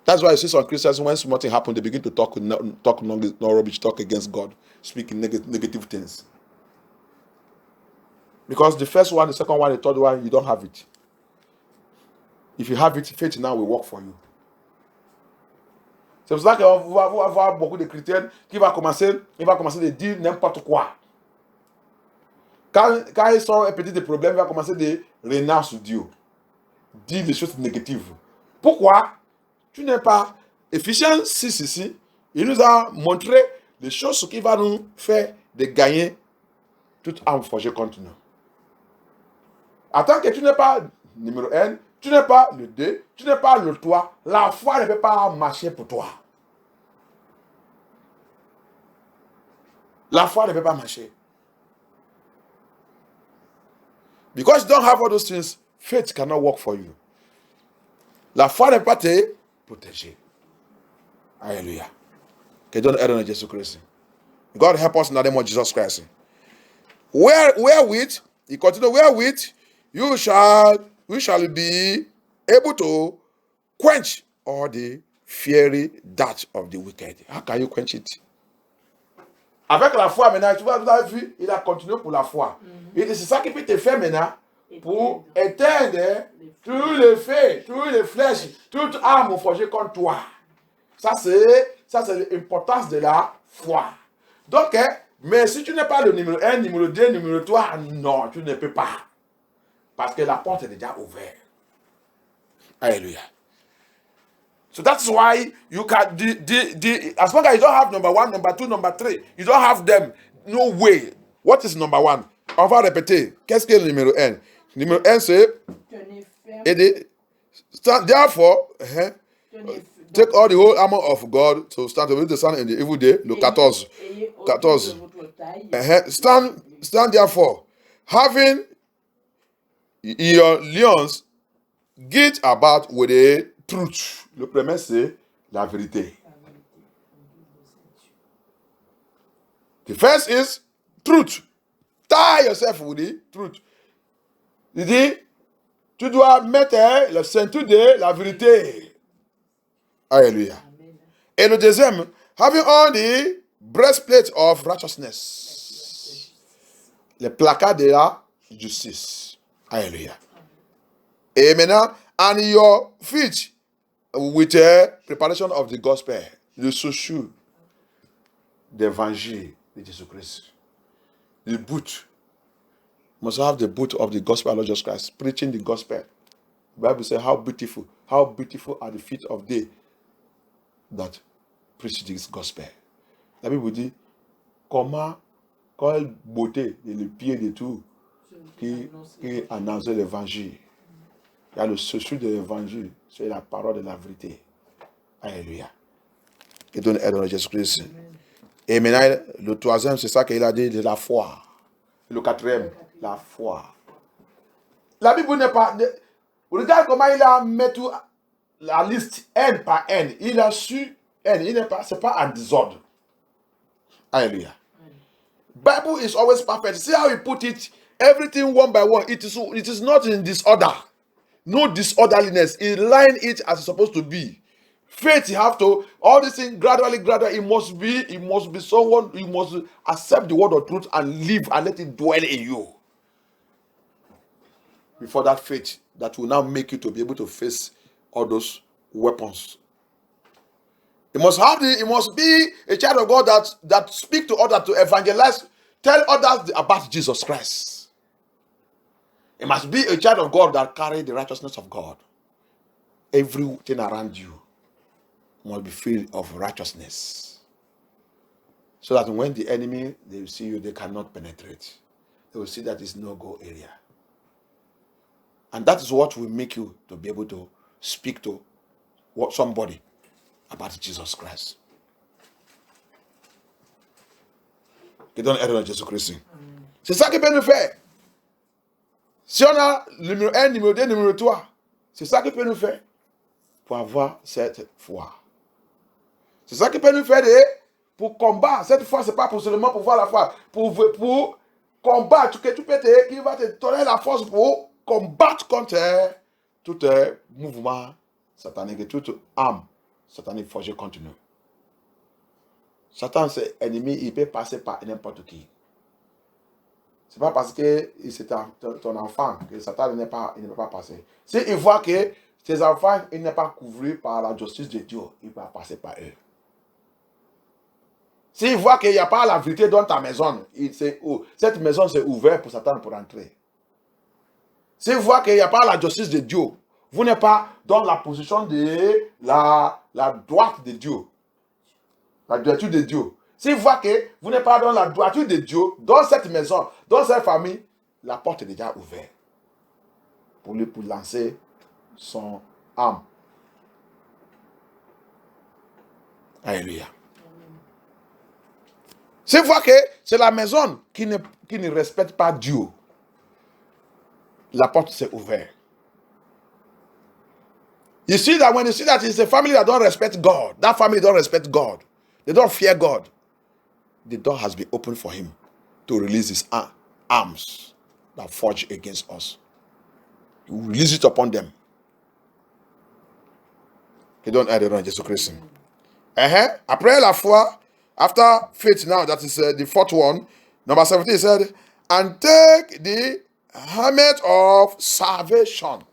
That's why you see some Christians, when something happens, they begin to talk rubbish, talk against God, speaking negative things. Because the first one, the second one, the third one, you don't have it. If you have it, faith now will work for you. C'est pour ça qu'on va avoir beaucoup de chrétiens qui vont commencer à dire n'importe quoi. Quand ils sont un petit problème, il va commencer de renard sur Dieu. Dire des choses négatives. Pourquoi? Tu n'es pas. Éphésiens 6 ici, il nous a montré les choses qui vont nous faire de gagner toute arme forgée contre nous. Attends que tu n'es pas numéro 1, tu n'es pas le 2, tu n'es pas le 3, la foi ne peut pas marcher pour toi. La foi ne peut pas marcher. Because you don't have all those things, faith cannot work for you. La foi ne peut pas te protéger. Alléluia. Que Dieu nous aide dans Jésus-Christ. God help us in the name of Jesus Christ. Wherewith, he continued, wherewith we shall be able to quench all the fiery darts of the wicked. How can you quench it? Avec la foi maintenant, tu vois, vous avez vu, il a continué pour la foi. Et c'est ça qui peut te faire maintenant pour éteindre tous les faits, toutes les flèches, toute arme forgée contre toi. Ça c'est l'importance de la foi. Donc, mais si tu n'es pas le numéro 1, numéro 2, numéro 3, non, tu ne peux pas. Parce que la porte est déjà ouverte. Alléluia. So that's why you can, as long as you don't have number 1, number 2, number 3, you don't have them, no way. What is number 1? On va répéter. Qu'est-ce que le numéro 1? Numéro 1, c'est aider. Therefore, take all the whole armor of God to stand with the sun in the evil day. Le 14. 14. Stand therefore, having your lions get about with the truth. Le premier, c'est la vérité. The first is truth. Tie yourself with the truth. Il dit, tu dois mettre le ceinture de la vérité. Alléluia. Et le deuxième, having on the breastplate of righteousness. Le placard de la justice. Alléluia. Et maintenant, and your feet with a preparation of the gospel. Le chaussure d'évangile de Jésus-Christ. The boot. Must have the boot of the gospel of Lord Jesus Christ. Preaching the gospel. The Bible says how beautiful are the feet of they that preach this gospel. La Bible dit quelle beauté est le pied de tout qui annonce l'évangile. Il y a le chaussure de l'évangile, c'est la parole de la vérité. Alléluia. Et donne aide à Jésus-Christ. Et maintenant, le troisième, c'est ça qu'il a dit, de la foi. Le quatrième, la foi. La Bible n'est pas... Regarde comment il a mis tout la liste, N par N. Il a su N. Il n'est pas, c'est pas en désordre. Alléluia. Bible is always perfect. See how he put it? Everything one by one. It is not in disorder. No disorderliness. He line it as it's supposed to be. Faith, you have to, all these things gradually, it must be someone, you must accept the word of truth and live and let it dwell in you. Before that faith, that will now make you to be able to face all those weapons. It must be a child of God that speak to others, to evangelize, tell others about Jesus Christ. It must be a child of God that carry the righteousness of God. Everything around you must be filled of righteousness. So that when the enemy, they see you, they cannot penetrate. They will see that it's no-go area. And that is what will make you to be able to speak to somebody about Jesus Christ. Qui donne aide à Jésus-Christ. C'est ça qui peut nous faire. Si on a numéro 1, numéro 2, numéro 3, c'est ça qui peut nous faire pour avoir cette foi. C'est ça qui peut nous faire pour combattre. Cette foi, ce n'est pas pour seulement pour voir la foi. Pour combattre, que tu peux qui va te donner la force pour combattre contre tout mouvement satanique, toute âme satanique forgée contre nous. Satan, c'est ennemi, il peut passer par n'importe qui. C'est pas parce que c'est ton enfant que Satan il ne peut pas passer. S'il voit que tes enfants ils ne sont pas couverts par la justice de Dieu, il va passer par eux. S'il voit qu'il n'y a pas la vérité dans ta maison, cette maison c'est ouverte pour Satan pour entrer. S'il voit qu'il n'y a pas la justice de Dieu, vous n'êtes pas dans la position de la droite de Dieu, la droiture de Dieu. S'il voit que vous n'êtes pas dans la droiture de Dieu, dans cette maison, dans cette famille, la porte est déjà ouverte pour lui pour lancer son âme. Alléluia. S'il voit que c'est la maison qui ne respecte pas Dieu, la porte s'est ouverte. You see that when you see that it's a family that don't respect God, that family don't respect God, they don't fear God, the door has been opened for him to release his arms that forge against us. He will release it upon them. He don't add it on Jesus Christ. Après la foi, after faith now, that is the fourth one, number 17, he said, and take the helmet of salvation.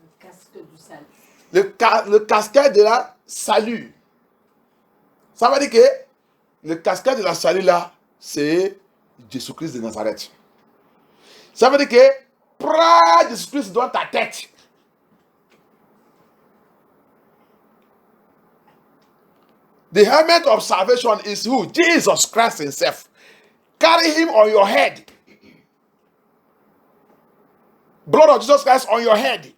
Le casque du salut. Le casquette de la salut. Ça veut dire que le casquette de la salut là, c'est Jésus-Christ de Nazareth. Ça veut dire que prends Jésus-Christ dans ta tête. The helmet of salvation is who? Jesus Christ himself. Carry him on your head. Blood of Jesus Christ on your head.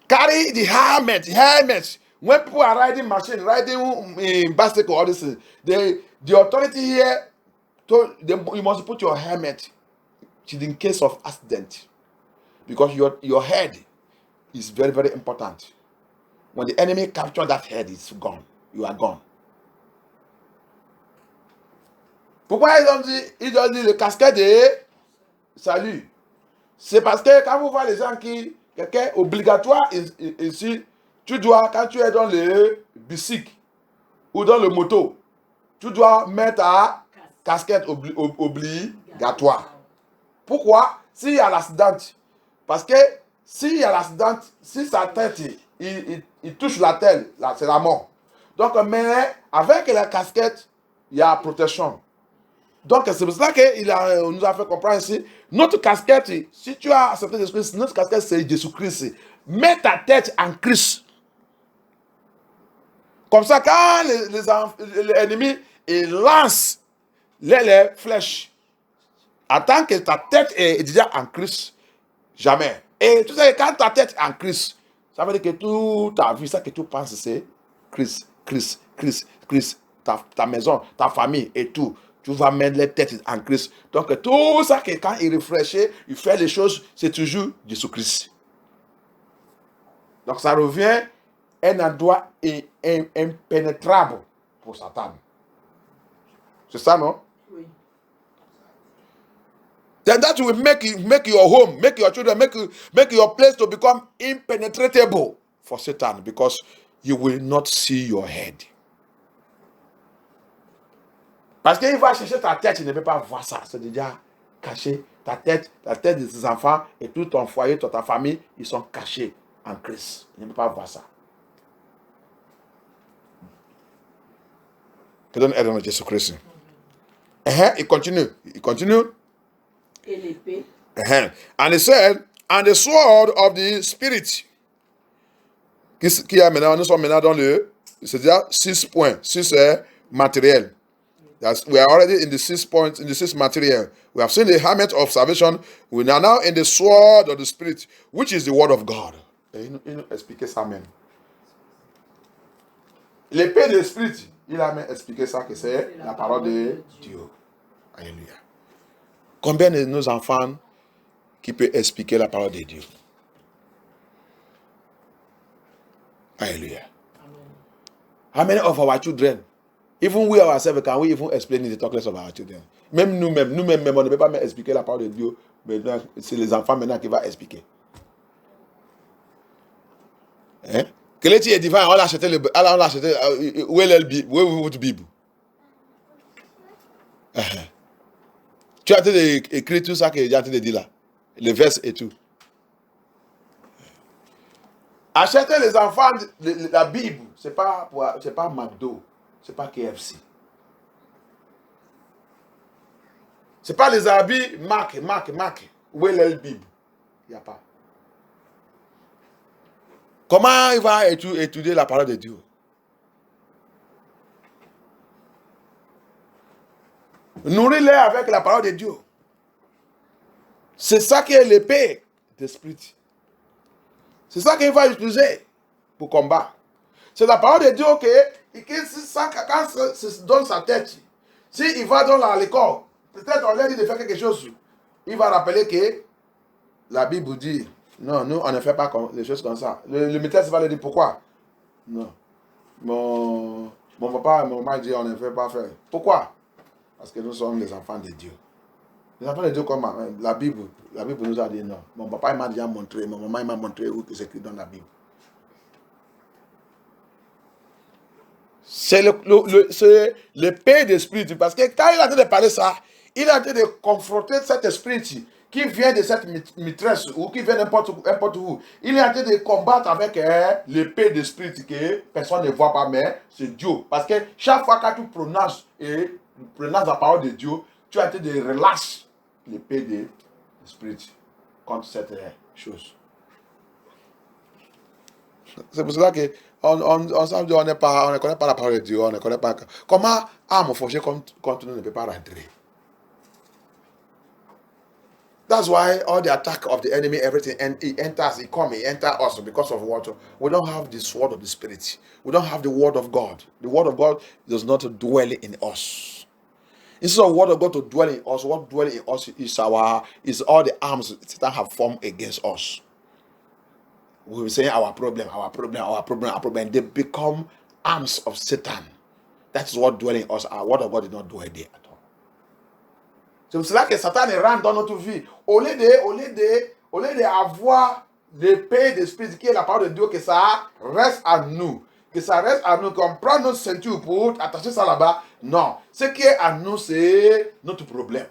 Carry the helmet. When people are riding machine, riding bicycle, all this, the authority here told them you must put your helmet in case of accident, because your head is very, very important. When the enemy captures that head, it's gone. You are gone. Pourquoi ils ont dit le casquette de salut? C'est parce que quand vous voyez les gens qui, quelqu'un obligatoire ici, tu dois, quand tu es dans le bicycle ou dans le moto, tu dois mettre ta casquette obligatoire. Pourquoi? S'il y a l'accident. Parce que s'il y a l'accident, si sa tête, il touche la tête, là, c'est la mort. Donc, mais avec la casquette, il y a protection. Donc, c'est pour ça qu'il nous a fait comprendre ici, notre casquette, si tu as accepté Jésus-Christ, notre casquette, c'est Jésus-Christ. Mets ta tête en Christ. Comme ça, quand l'ennemi lance les flèches, attends que ta tête est déjà en Christ, jamais. Et tu sais, quand ta tête est en Christ, ça veut dire que toute ta vie, ça que tu penses, c'est Christ. Ta maison, ta famille et tout. Tu vas mettre les têtes en Christ. Donc, tout ça, que quand il réfléchit, il fait les choses, c'est toujours Jésus-Christ. Donc, ça revient à un endroit impénétrable pour Satan. C'est ça, non? Oui. then that will make your home, make your children, make your place to become impenetrable for Satan, because you will not see your head. Parce qu'il va chercher ta tête, il ne peut pas voir ça. C'est déjà caché. Ta tête de tes enfants et tout ton foyer, toute ta famille, ils sont cachés en Christ. Il ne peut pas voir ça. Que donne aide à Jésus-Christ. Il continue. Et l'épée. And he said, and the sword of the Spirit. Qui a maintenant, nous sommes maintenant dans c'est-à-dire 6 points. 6 matériel. We are already in the 6 points, in the 6 material. We have seen the helmet of salvation. We are now in the sword of the Spirit, which is the word of God. Il nous expliquer ça même. L'épée de l'Esprit, il a même expliqué ça, que c'est la parole de Dieu. Alléluia. Combien de nos enfants qui peuvent expliquer la parole de Dieu? Alléluia. How many of our children, even we ourselves, can we even explain the talkless of our children? Même nous-mêmes, on ne peut pas même expliquer la parole de Dieu. Maintenant, c'est les enfants maintenant qui vont expliquer. Hein? Que les est divin, on l'a acheté, où est le Bible? Où est votre Bible? Tu as écrit tout ça que j'ai en train de dire là. Les versets et tout. Acheter les enfants la Bible, c'est pas McDo, c'est pas KFC. C'est pas les habits Mac. Où est la Bible? Il n'y a pas. Comment il va étudier la parole de Dieu? Nourris-les avec la parole de Dieu. C'est ça qui est l'épée d'esprit. C'est ça qu'il va utiliser pour combattre. C'est la parole de Dieu que ça, quand se donne sa tête, s'il va dans l'école, peut-être on lui dit de faire quelque chose, il va rappeler que la Bible dit, non, nous on ne fait pas les choses comme ça. Le maîtresse va lui dire pourquoi? Non. Mon papa et mon maman dit on ne fait pas faire. Pourquoi? Parce que nous sommes les enfants de Dieu. Les enfants de Dieu, comme la Bible nous a dit non. Mon papa m'a déjà montré, mon maman m'a montré où c'est écrit dans la Bible. C'est l'épée d'esprit. Parce que quand il a en train de parler ça, il a en train de confronter cet esprit qui vient de cette maîtresse ou qui vient n'importe où. Il est en train de combattre avec l'épée d'esprit que personne ne voit pas, mais c'est Dieu. Parce que chaque fois que tu prononces la parole de Dieu, tu es en train de relâcher l'épée de l'esprit contre cette chose. C'est pour cela que on ne connaît pas la parole de Dieu, on ne connaît pas. Comment arme forgée contre nous ne peut pas rentrer? That's why all the attack of the enemy, everything, and it enters us because of what? We don't have the sword of the Spirit. We don't have the word of God. The word of God does not dwell in us. Instead of the word of God to dwell in us, what dwell in us is all the arms Satan have formed against us. We will say our problem. They become arms of Satan. That's what dwell in us. Our word of God did not dwell there at all. C'est pour cela que Satan rentre dans notre vie. Au lieu d'avoir l'épée d'esprit qui est la parole de Dieu, que ça reste à nous. Qu'on prend notre ceinture pour attacher ça là-bas. Non. Ce qui est à nous, c'est notre problème.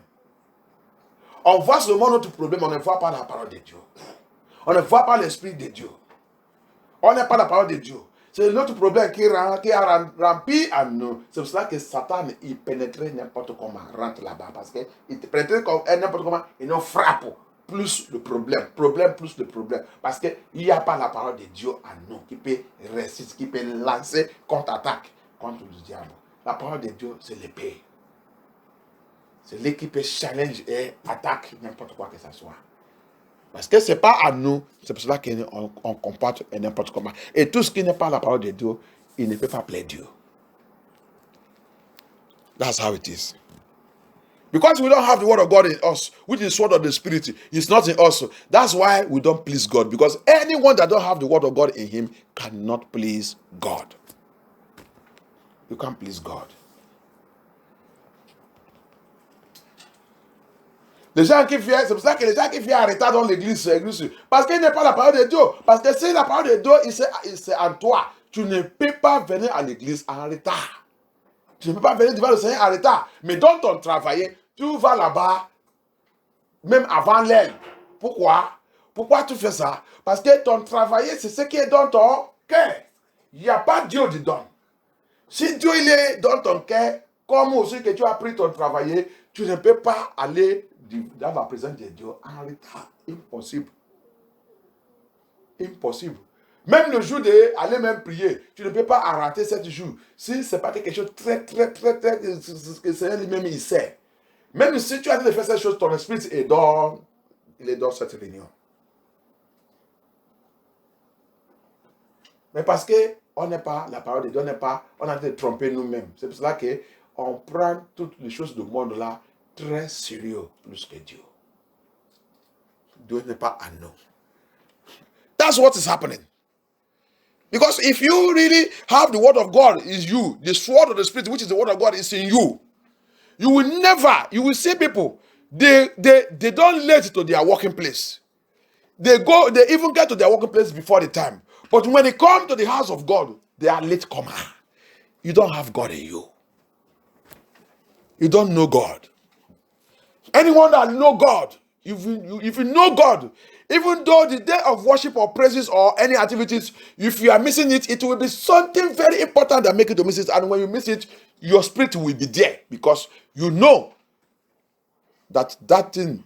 On voit seulement notre problème, on ne voit pas la parole de Dieu. On ne voit pas l'esprit de Dieu. On n'a pas la parole de Dieu. C'est notre problème qui a rempli à nous. C'est pour cela que Satan, il pénétrait n'importe comment, rentre là-bas. Parce qu'il pénètre n'importe comment, il nous frappe plus le problème. Plus le problème. Parce qu'il n'y a pas la parole de Dieu à nous qui peut résister, qui peut lancer contre-attaque contre le diable. La parole de Dieu, c'est l'épée. C'est l'épée qui peut challenge et attaque n'importe quoi que ce soit. Parce que ce n'est pas à nous, c'est pour cela qu'on comporte n'importe comment. Et tout ce qui n'est pas la parole de Dieu, il ne peut pas plaire Dieu. That's how it is. Because we don't have the word of God in us, which is the sword of the Spirit, it's not in us. That's why we don't please God. Because anyone that don't have the word of God in him cannot please God. You can't please God. Les gens qui viennent, c'est pour ça que les gens qui viennent en retard dans l'église, parce qu'il n'est pas la parole de Dieu. Parce que si la parole de Dieu, c'est en toi, tu ne peux pas venir à l'église en retard. Tu ne peux pas venir devant le Seigneur en retard. Mais dans ton travail, tu vas là-bas, même avant l'heure. Pourquoi? Pourquoi tu fais ça? Parce que ton travail, c'est ce qui est dans ton cœur. Il n'y a pas Dieu dedans. Si Dieu il est dans ton cœur, comme aussi que tu as pris ton travail, tu ne peux pas aller dans la présence de Dieu en retard. Impossible. Impossible. Même le jour d'aller même prier, tu ne peux pas rater 7 jours. Si ce n'est pas quelque chose de très, que le Seigneur lui-même il sait. Même si tu as dit de faire cette chose, ton esprit il est dans cette réunion. Mais parce qu'on n'est pas, la parole de Dieu n'est pas, on a été trompé nous-mêmes. C'est pour cela qu'on prend toutes les choses du monde là très sérieux plus que Dieu. Dieu n'est pas à nous. That's what is happening. Because if you really have the word of God is you, the sword of the spirit, which is the word of God, is in you, you will see people, they don't late to their working place. They even get to their working place before the time. But when they come to the house of God, they are late comer. You don't have God in you. You don't know God. Anyone that know God, if you know God, even though the day of worship or praises or any activities, if you are missing it, it will be something very important that make you to miss it. And when you miss it, your spirit will be there because you know that thing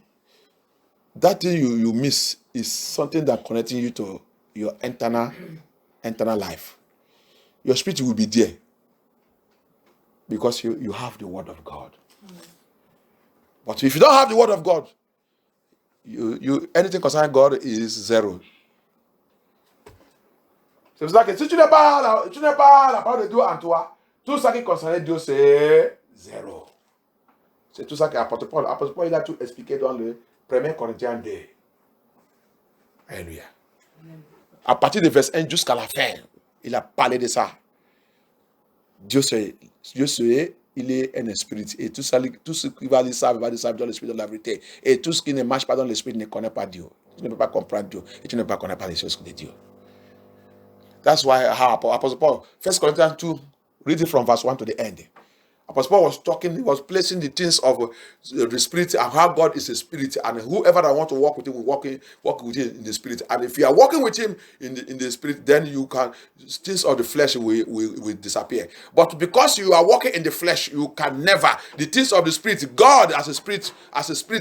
you miss is something that connecting you to your internal life. Your spirit will be there because you have the word of God. But if you don't have the word of God, you anything concerning God is zero. C'est pour ça que si tu n'as pas la parole de Dieu en toi, tout ça qui concerne Dieu, c'est zéro. C'est tout ça qu'apôtre Paul il a tout expliqué dans le 1 Corinthiens 2. Alléluia. À partir de verset 1 jusqu'à la fin, il a parlé de ça. Dieu c'est, il est un esprit. Et tout ce qui va dire ça dans l'esprit de la vérité. Et tout ce qui ne marche pas dans l'esprit ne connaît pas Dieu. Tu ne peux pas comprendre Dieu. Et tu ne peux pas connaître les choses de Dieu. That's why Apostle Paul, 1 Corinthians 2, read it from verse 1 to the end. Apostle Paul was talking, he was placing the things of the spirit and how God is a spirit, and whoever that want to walk with him will walk with him in the spirit. And if you are walking with him in the spirit, then you can, things of the flesh will disappear. But because you are walking in the flesh, you can never. The things of the spirit, God as a spirit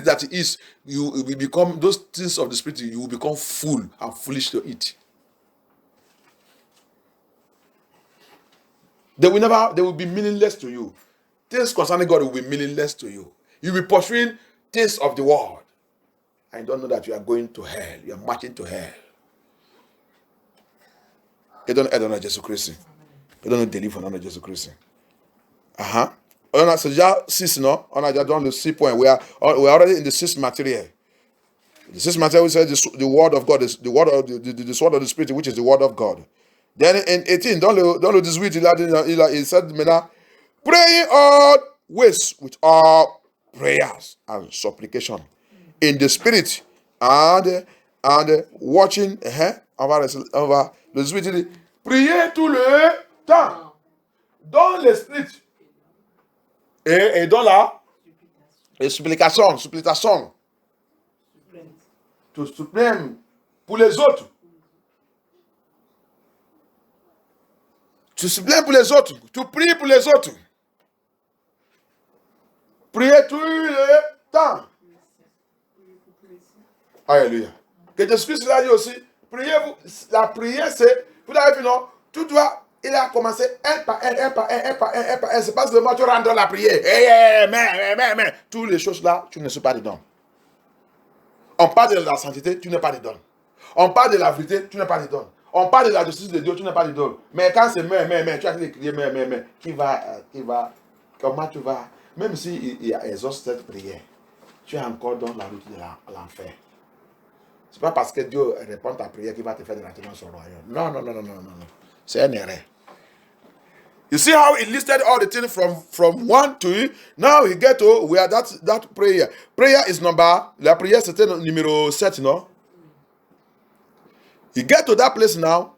that he is, you will become, those things of the spirit, you will become full and foolish to eat. They will be meaningless to you. Things concerning God will be meaningless to you. You'll be pursuing things of the world. And you don't know that you are going to hell. You are marching to hell. You don't know Jesus Christ. You don't know deliver on Jesus Christ. On a déjà 6, non? On a déjà dans le 6 points. We are already in the 6th material. The 6th material, we said the word of God is the word of the sword of the spirit, which is the word of God. Then in 18, dans le 18, il said maintenant, praying always with all prayers and supplication in the spirit and watching. On va le 18, il dit, priez tout le temps dans l'esprit et dans la supplication. Tu supplies pour les autres. Tu supplies pour les autres. Tu pries pour les autres. Priez tout le temps. Alléluia. Que Jésus-Christ l'a dit aussi. Priez-vous. La prière, c'est. Vous avez vu, non? Il a commencé un par un. C'est pas seulement tu rentres dans la prière. Mais. Toutes les choses là, tu ne suis pas dedans. On parle de la sainteté, tu n'es pas dedans. On parle de la vérité, tu n'es pas dedans. On parle de la justice de Dieu, tu n'es pas dedans. Mais quand c'est mais, tu as dit de crier mais, qui va, comment tu vas, même si il exauce cette prière, tu es encore dans la route de l'enfer. C'est pas parce que Dieu répond à ta prière qu'il va te faire de rentrer dans son royaume. Non. C'est une erreur. You see how he listed all the things from 1 to now he get to where that prayer. Prayer is number, la prière c'était numéro 7, no? He get to that place now.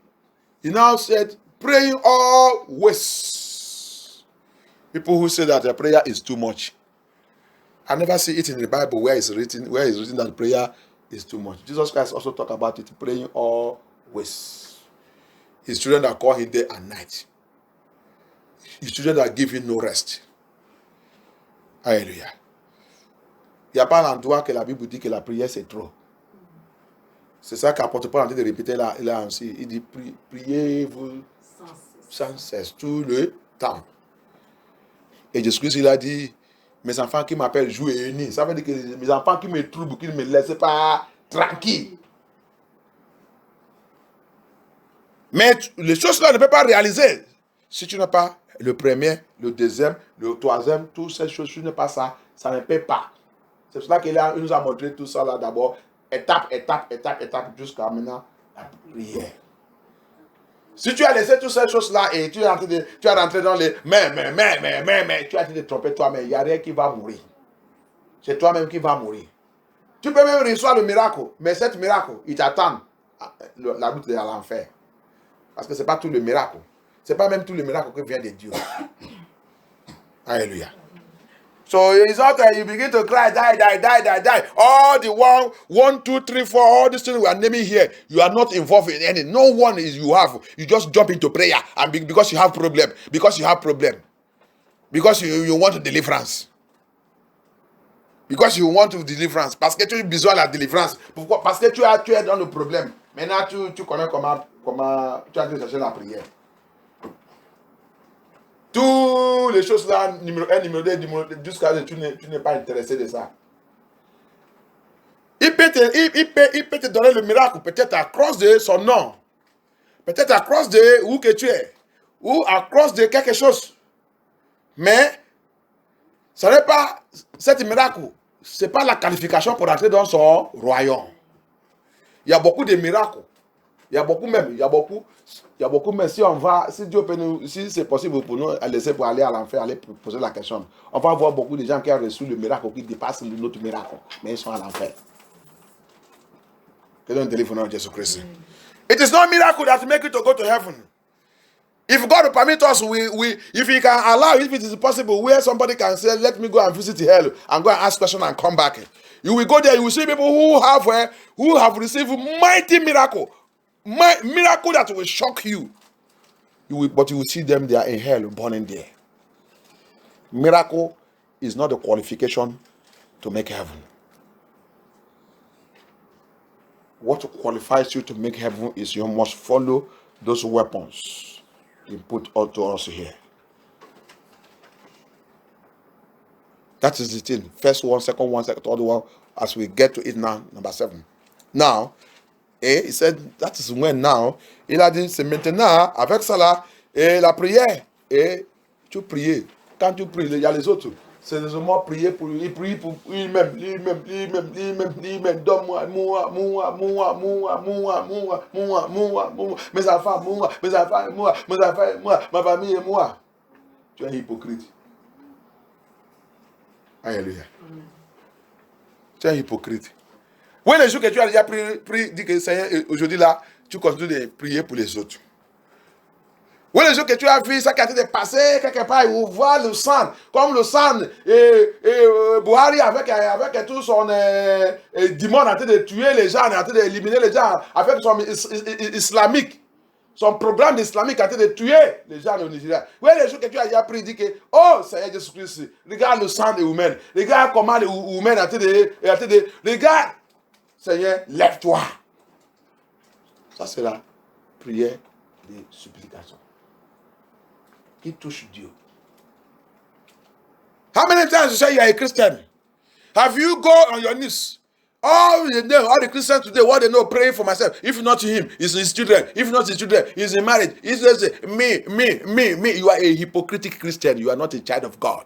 He now said, praying always. People who say that the prayer is too much. I never see it in the Bible where it's written that prayer is too much. Jesus Christ also talk about it, praying always. His children that call him day and night. His children that give him no rest. Alléluia. Il n'y a pas l'endroit que la Bible dit que la prière c'est trop. C'est ça qu'apôtre Paul a dit de répéter là aussi. Il dit priez-vous sans cesse, tout le temps. Et Jésus-Christ il a dit, mes enfants qui m'appellent jour et nuit. Ça veut dire que mes enfants qui me troublent, qui ne me laissent pas tranquille. Mais les choses-là ne peuvent pas réaliser si tu n'as pas le premier, le deuxième, le troisième, toutes ces choses, tu n'as pas ça, ça ne peut pas. C'est pour cela qu'il nous a montré tout ça là d'abord, étape, jusqu'à maintenant, la prière. Si tu as laissé toutes ces choses-là et tu es rentré dans les mais, tu as dit de tromper toi-même, il n'y a rien qui va mourir. C'est toi-même qui va mourir. Tu peux même recevoir le miracle, mais cet miracle, il t'attend. La route est à l'enfer. Parce que ce n'est pas tout le miracle. Ce n'est pas même tout le miracle qui vient de Dieu. Alléluia. So it's not that you begin to cry, die. All the 1, 2, 3, 4, all these things we are naming here, you are not involved in any. No one is you have. You just jump into prayer and because you have problem. Because you want to deliverance. Because you want to deliverance. Parce que tu as besoin de la délivrance. Pourquoi? Parce que tu es dans le problème. Maintenant, tu connais comment tu as dû chercher la prière. Toutes les choses là, numéro 1, numéro 2, jusqu'à ce que tu n'es pas intéressé de ça. Il peut te donner le miracle, peut-être à cause de son nom. Peut-être à cause de où que tu es. Ou à cause de quelque chose. Mais, ce n'est pas cet miracle. Ce n'est pas la qualification pour entrer dans son royaume. Il y a beaucoup de miracles. Il y a beaucoup, mais si Dieu peut nous, si c'est possible pour nous laisser pour aller à l'enfer, aller poser la question, on va voir beaucoup de gens qui ont reçu le miracle qui dépasse notre miracle, mais ils sont à l'enfer. Que Dieu nous délivre au nom de Jésus-Christ. It is not a miracle that make you to go to heaven. If God permit us, if He can allow, if it is possible, where somebody can say, "Let me go and visit hell and go and ask questions and come back," you will go there. You will see people who have received mighty miracle that will shock you. But you will see them, they are in hell, burning there. Miracle is not the qualification to make heaven. What qualifies you to make heaven is you must follow those weapons He put unto us here. That is the thing. First one, second one, third one, as we get to it now, number 7. Now, he said, that is when now, il a dit, c'est maintenant, avec ça là, et la prière, et tu pries. Quand tu pries, il y a les autres. C'est seulement prier pour lui, il prie pour lui-même, donne-moi, mes enfants, ma famille et moi. Tu es un hypocrite. Alléluia. Tu es un hypocrite. Oui, le jour que tu as déjà prié, dis que Seigneur, aujourd'hui là, tu continues de prier pour les autres. Oui, le jour que tu as vu ça qui a été passé quelque part, où voit le sang, comme le sang, et Buhari avec tout son démon en train de tuer les gens, en train d'éliminer les gens, avec son islamique, son programme islamique en train de tuer les gens au Nigeria. Oui, le jour que tu as déjà prié, dis que, oh Seigneur Jésus-Christ, regarde le sang des humains, regarde comment les humains en train de, regarde, Seigneur, lève-toi. Ça, c'est la prière de supplication qui touche Dieu. How many times you say you are a Christian? Have you go on your knees? All the Christians today, what they know, praying for myself. If not him, it's his children. If not his children, he's in marriage. It's just me. You are a hypocritical Christian. You are not a child of God.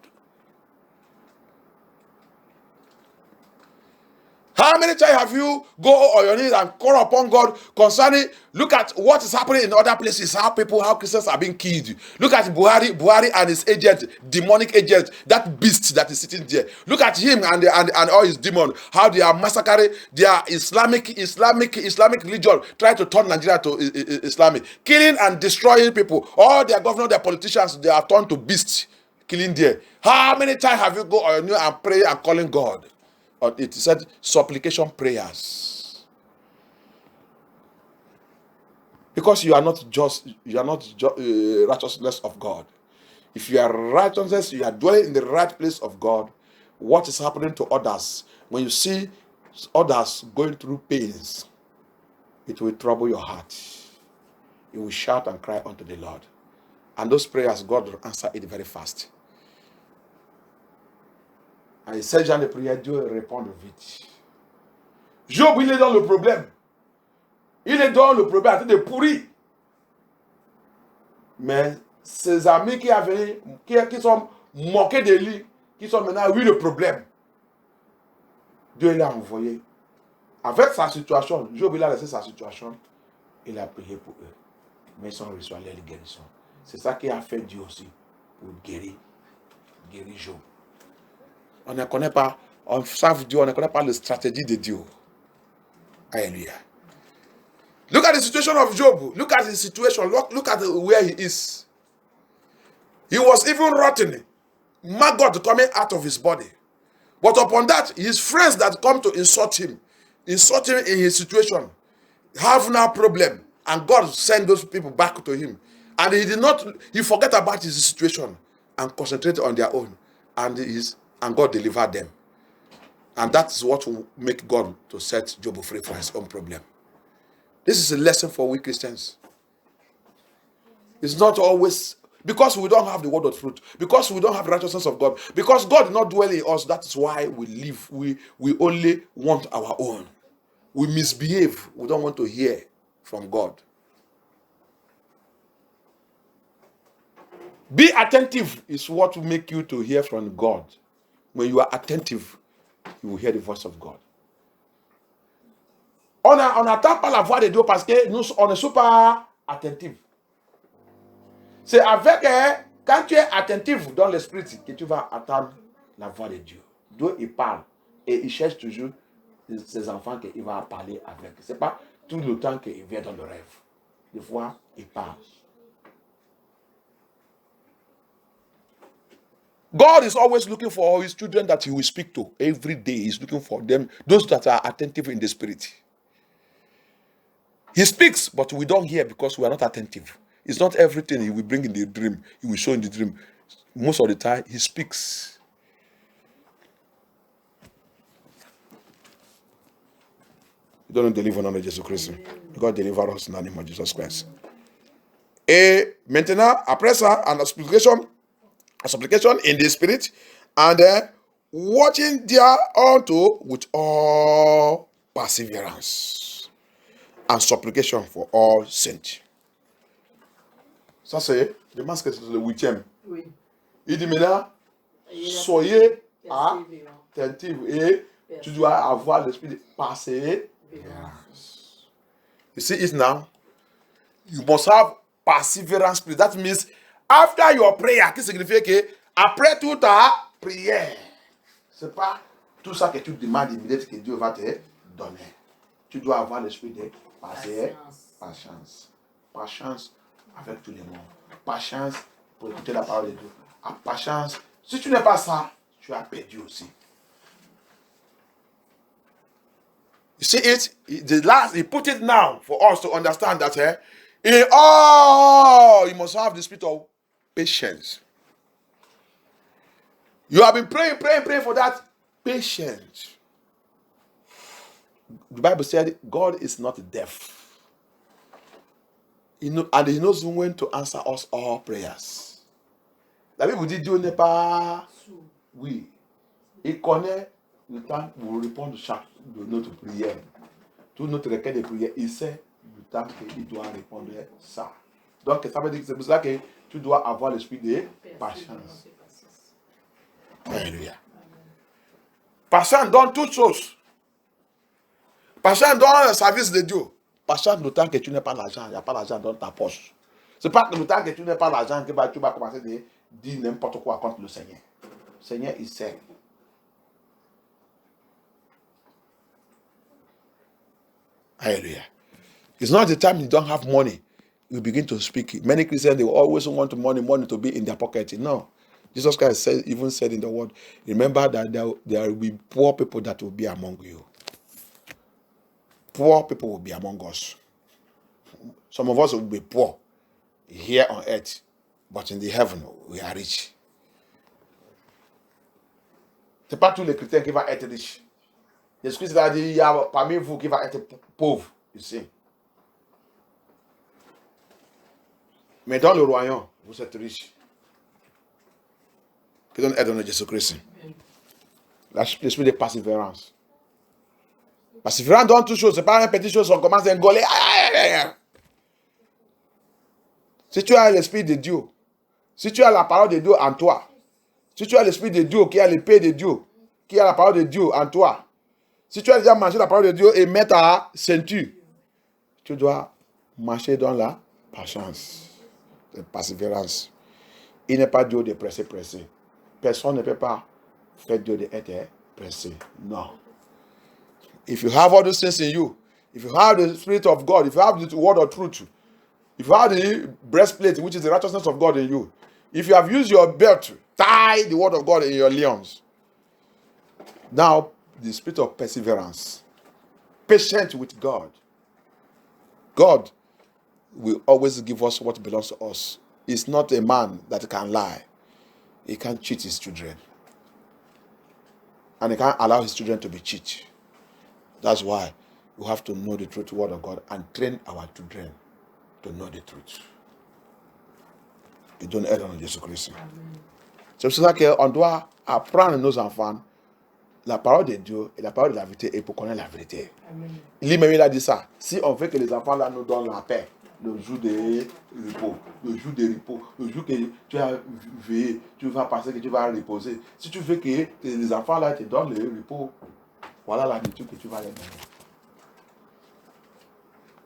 How many times have you go on your knees and call upon God concerning, look at what is happening in other places, how Christians are being killed. Look at Buhari and his agent, demonic agent, that beast that is sitting there. Look at him and all his demons, how they are massacring their Islamic religion, trying to turn Nigeria to Islamic, killing and destroying people. All their governors, their politicians, they are turned to beasts, killing there. How many times have you go on your knees and pray and calling God? It said supplication prayers, because you are not righteousness of God. If you are righteousness, you are dwelling in the right place of God. What is happening to others, when you see others going through pains, it will trouble your heart. You will shout and cry unto the Lord, and those prayers, God will answer it very fast. Et ces gens de prière, Dieu répond vite. Job, il est dans le problème. Il est dans le problème, en train de pourrir. Mais ses amis qui sont moqués de lui, qui sont maintenant, oui, le problème, Dieu l'a envoyé. Avec sa situation, Job, il a laissé sa situation, il a prié pour eux. Mais ils ont reçu les guérisons. C'est ça qui a fait Dieu aussi, pour guérir Job. On ne connaît pas, on savent Dieu, on ne connaît pas la stratégie de Dieu. Alléluia. Look at the situation of Job. Look at his situation. Look at where he is. He was even rotten. Maggot coming out of his body. But upon that, his friends that come to insult him in his situation, have no problem. And God sent those people back to him. And he forget about his situation and concentrate on their own. And God delivered them. And that is what will make God to set Job free from his own problem. This is a lesson for we Christians. It's not always because we don't have the word of truth, because we don't have righteousness of God, because God did not dwell in us. That is why we live. We only want our own. We misbehave. We don't want to hear from God. Be attentive is what will make you to hear from God. When you are attentive, you will hear the voice of God. On n'attend pas la voix de Dieu parce que nous, on ne sont pas attentifs. C'est avec, quand tu es attentif dans l'esprit, que tu vas attendre la voix de Dieu. Dieu, il parle et il cherche toujours ses enfants qu'il va parler avec. Ce n'est pas tout le temps qu'il vient dans le rêve. Des fois, il parle. God is always looking for his children that he will speak to. Every day he's looking for them, those that are attentive in the spirit. He speaks, but we don't hear because we are not attentive. It's not everything he will bring in the dream, he will show in the dream. Most of the time, he speaks. Don't deliver dans le Jésus-Christ. God deliver us in the name of Jesus Christ. Et maintenant, après ça, a supplication in the spirit, and watching thereunto with all perseverance and supplication for all saints. Ça c'est, je pense que c'est le 8e. Oui. Il dit maintenant, soyez attentifs et tu dois avoir l'esprit de persévérance. You see it now? You must have perseverance. That means after your prayer, qui signifie que après toute ta prière, c'est pas tout ça que tu demandes immédiatement que Dieu va te donner. Tu dois avoir l'esprit de patience. Patience avec tout le monde. Patience pour écouter la parole de Dieu. Patience. Si tu n'es pas ça, tu as perdu aussi. You see it? He put it now for us to understand that in all you must have the spirit of patience. You have been praying for that patience. The Bible said God is not deaf. And he knows when to answer us all prayers. La Bible dit Dieu n'est pas oui. Il connaît le temps pour répondre chaque de notre prière. Tout notre requête de prière, il sait le temps qu'il doit répondre ça. Donc ça veut dire que c'est pour ça que tu dois avoir l'esprit de patience. Alléluia. Patience dans toutes choses. Par chance, dans le service de Dieu, par chance, le temps que tu n'as pas l'argent, il n'y a pas l'argent dans ta poche. Ce n'est pas que le temps que tu n'as pas l'argent que tu vas commencer à dire n'importe quoi contre le Seigneur. Le Seigneur, il sait. Hallelujah. It's not the time you don't have money. You begin to speak. Many Christians, they always want money to be in their pocket. No. Jesus Christ even said in the word, remember that there will be poor people that will be among you. Poor people will be among us. Some of us will be poor here on earth, but in the heaven, we are rich. Ce n'est pas tous les chrétiens qui vont être riches. Jésus-Christ a dit, il y a parmi vous qui va être pauvre ici. Mais dans le royaume, vous êtes riches. Qui donne aide à Jésus-Christ. L'esprit de persévérance. Persévérance dans toutes choses. Ce n'est pas une petite chose, on commence à engoler. Si tu as l'esprit de Dieu, si tu as la parole de Dieu en toi, si tu as l'esprit de Dieu qui a l'épée de Dieu, qui a la parole de Dieu en toi, si tu as déjà mangé la parole de Dieu et mets ta ceinture, tu dois marcher dans la patience, la persévérance. Il n'est pas Dieu de pressé. Personne ne peut pas faire Dieu d'être pressé. Non. If you have all those things in you, if you have the Spirit of God, if you have the word of truth, if you have the breastplate, which is the righteousness of God in you, if you have used your belt, tie the word of God in your lions. Now, the spirit of perseverance, patient with God. God will always give us what belongs to us. He's not a man that can lie. He can't cheat his children. And he can't allow his children to be cheated. That's why we have to know the truth, word of God, and train our children to know the truth. Et donne aide à Jésus-Christ. C'est pour ça qu'on doit apprendre à nos enfants la parole de Dieu et la parole de la vérité et pour connaître la vérité. Lui-même, il a dit ça. Si on veut que les enfants là nous donnent la paix, le jour de repos, le jour que tu as veillé, tu vas passer, que tu vas reposer. Si tu veux que les enfants là te donnent le repos, voilà la nourriture que tu vas les donner.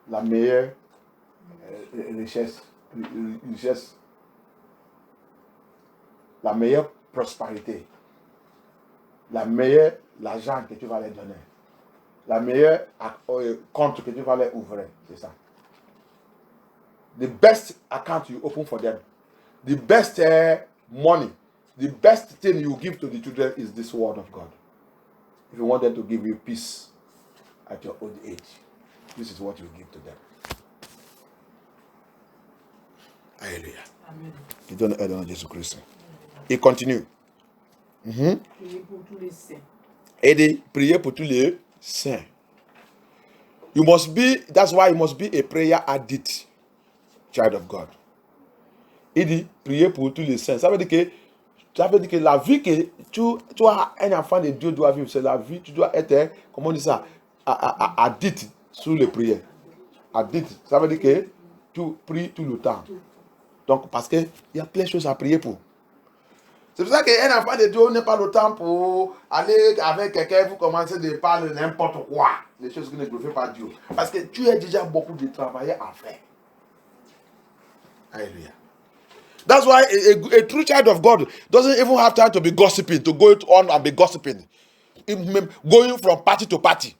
La meilleure richesse, la meilleure prospérité, la meilleure l'argent que tu vas les donner, la meilleure compte que tu vas les ouvrir, c'est ça. The best account you open for them, the best money, the best thing you give to the children is this word of God. If you want them to give you peace at your old age, this is what you give to them. Alléluia. Amen. Il donne aide à Jésus-Christ. Il continue. Priez pour tous les saints. Et prier pour tous les saints. That's why you must be a prayer addict, child of God. Il dit prier pour tous les saints. Ça veut dire que la vie que tu as un enfant de Dieu doit vivre, c'est la vie, tu dois être, comment on dit ça, addict sur les prières. Addict, ça veut dire que tu pries tout le temps. Donc, parce qu'il y a plein de choses à prier pour. C'est pour ça qu'un enfant de Dieu n'a pas le temps pour aller avec quelqu'un, vous commencez à parler n'importe quoi, des choses qui ne glorifient pas Dieu. Parce que tu as déjà beaucoup de travail à faire. Alléluia. That's why a true child of God doesn't even have time to be gossiping, to go on and be gossiping. Going from party to party.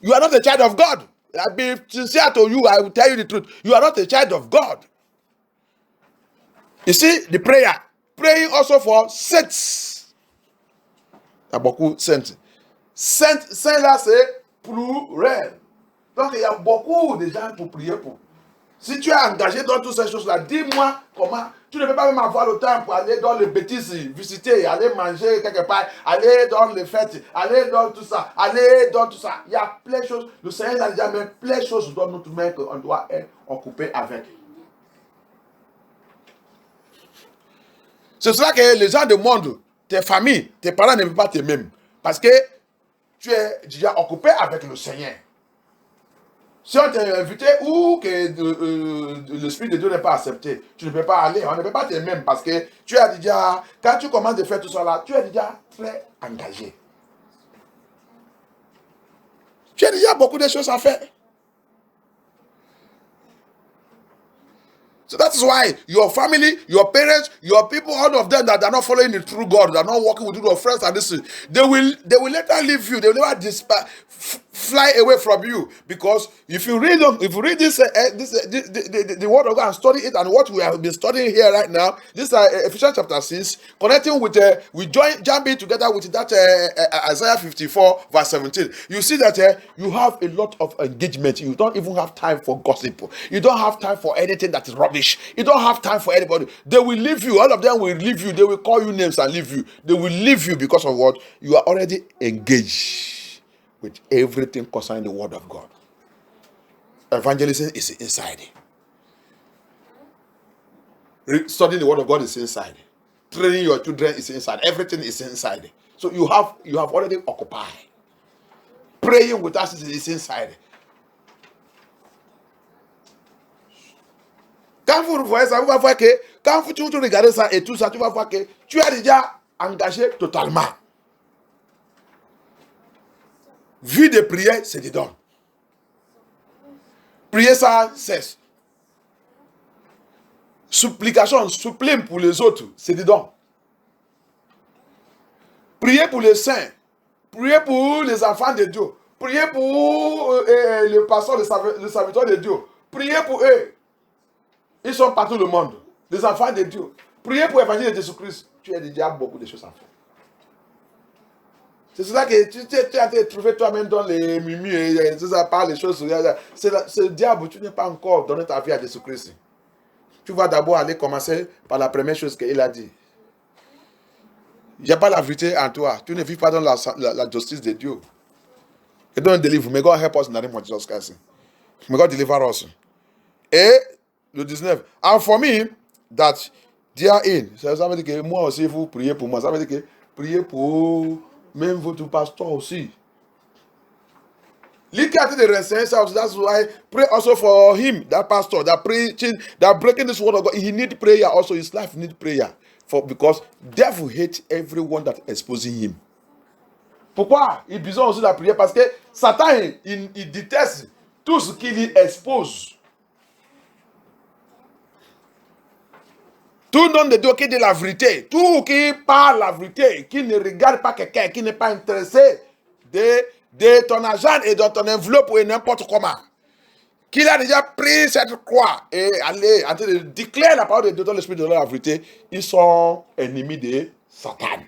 You are not a child of God. I'll be sincere to you, I will tell you the truth. You are not a child of God. You see, the prayer. Praying also for saints. Il y a beaucoup de saints. Saint là, c'est pluriel. Donc, il y a beaucoup de gens pour prier pour. Si tu es engagé dans toutes ces choses-là, dis-moi comment. Tu ne peux pas même avoir le temps pour aller dans les bêtises, visiter, aller manger quelque part, aller dans les fêtes, aller dans tout ça, Il y a plein de choses. Le Seigneur a déjà mis plein de choses dans notre main qu'on doit être occupé avec. C'est cela que les gens demandent, tes familles, tes parents ne peuvent pas t'aimer. Parce que tu es déjà occupé avec le Seigneur. Si on t'a invité ou que l'Esprit de Dieu n'est pas accepté, tu ne peux pas aller, on ne peut pas t'aimer parce que tu es déjà, quand tu commences à faire tout ça là, tu es déjà très engagé. Tu as déjà beaucoup de choses à faire. So that's why your family, your parents, your people, all of them that are not following the true God, that are not working with you, your friends, and this, they will later leave you. They will never fly away from you, because if you read this, the word of God and study it, and what we have been studying here right now, this Ephesians chapter 6, connecting with we jump it together with that Isaiah 54 verse 17. You see that you have a lot of engagement. You don't even have time for gossip. You don't have time for anything that is rubbish. You don't have time for anybody. They will leave you. All of them will leave you. They will call you names and leave you. They will leave you because of what? You are already engaged with everything concerning the word of God. Evangelism is inside. Studying the word of God is inside. Training your children is inside. Everything is inside. So you have already occupied. Praying with us is inside. Quand vous voyez ça, vous allez voir que quand vous regardez ça et tout ça, tu vas voir que tu es déjà engagé totalement. Vie de prière, c'est dedans. Prier sans cesse. Supplication, supplime pour les autres, c'est dedans. Prier pour les saints. Prier pour les enfants de Dieu. Prier pour le pasteur, le serviteur de Dieu. Prier pour eux. Ils sont partout le monde. Les enfants de Dieu. Priez pour l'évangile de Jésus-Christ. Tu as déjà beaucoup de choses à faire. C'est cela que tu as trouvé toi-même dans les mimiers. C'est ça, par les choses. C'est le diable. Tu n'as pas encore donné ta vie à Jésus-Christ. Tu vas d'abord aller commencer par la première chose qu'il a dit. Il n'y a pas la vérité en toi. Tu ne vis pas dans la justice de Dieu. You don't deliver. May God help us in the name of Jesus Christ. May God deliver us. Et le 19. And for me, that therein, ça veut dire que moi aussi, vous priez pour moi. Ça veut dire que priez pour même votre pasteur aussi. Look at the reference. That's why pray also for him, that pastor, that preaching, that breaking this word of God. He need prayer also. His life need prayer. Because devil hates everyone that exposing him. Pourquoi il a besoin aussi de la prière? Parce que Satan, il déteste tout ce qu'il expose. Tout le monde de Dieu qui dit la vérité, tout qui parle la vérité, qui ne regarde pas quelqu'un, qui n'est pas intéressé de ton argent et de ton enveloppe ou n'importe comment, qu'il a déjà pris cette croix et allé en train de déclarer la parole de Dieu dans l'esprit de la vérité, ils sont ennemis de Satan.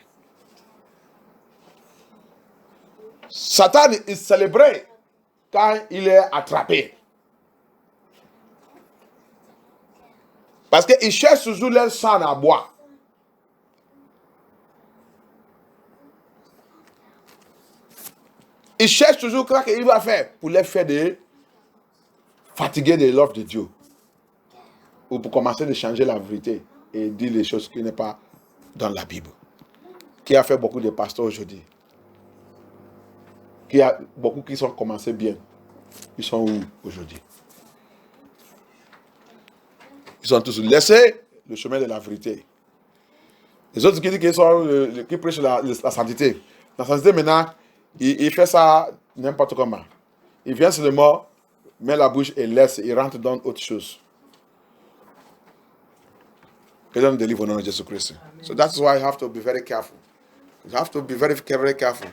Satan est célébré quand il est attrapé. Parce qu'ils cherchent toujours leur sang à boire. Ils cherchent toujours ce qu'il va faire pour les faire de fatiguer de l'œuvre de Dieu. Ou pour commencer de changer la vérité et dire les choses qui n'est pas dans la Bible. Qui a fait beaucoup de pasteurs aujourd'hui. Qui a beaucoup qui sont commencés bien. Ils sont où aujourd'hui? Ils ont tous laissé le chemin de la vérité. Les autres qui disent qu'ils prêchent la sainteté. La sainteté maintenant, il fait ça n'importe comment. Il vient seulement, met la bouche et laisse, il rentre dans autre chose. Que Dieu nous délivre au nom de Jésus-Christ. So that's why you have to be very careful. You have to be very, very careful.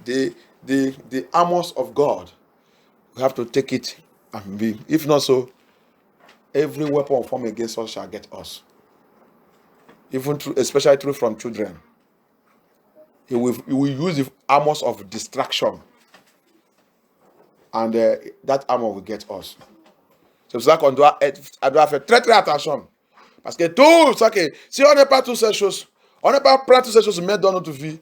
The armors of God, we have to take it and be. If not so, every weapon formed against us shall get us. Even especially through from children. He will use the armors of distraction. And that armor will get us. C'est pour ça qu'on doit faire très très attention. Parce que tout ça que si on n'est pas toutes ces choses, on n'est pas prêt toutes ces choses mettre dans notre vie,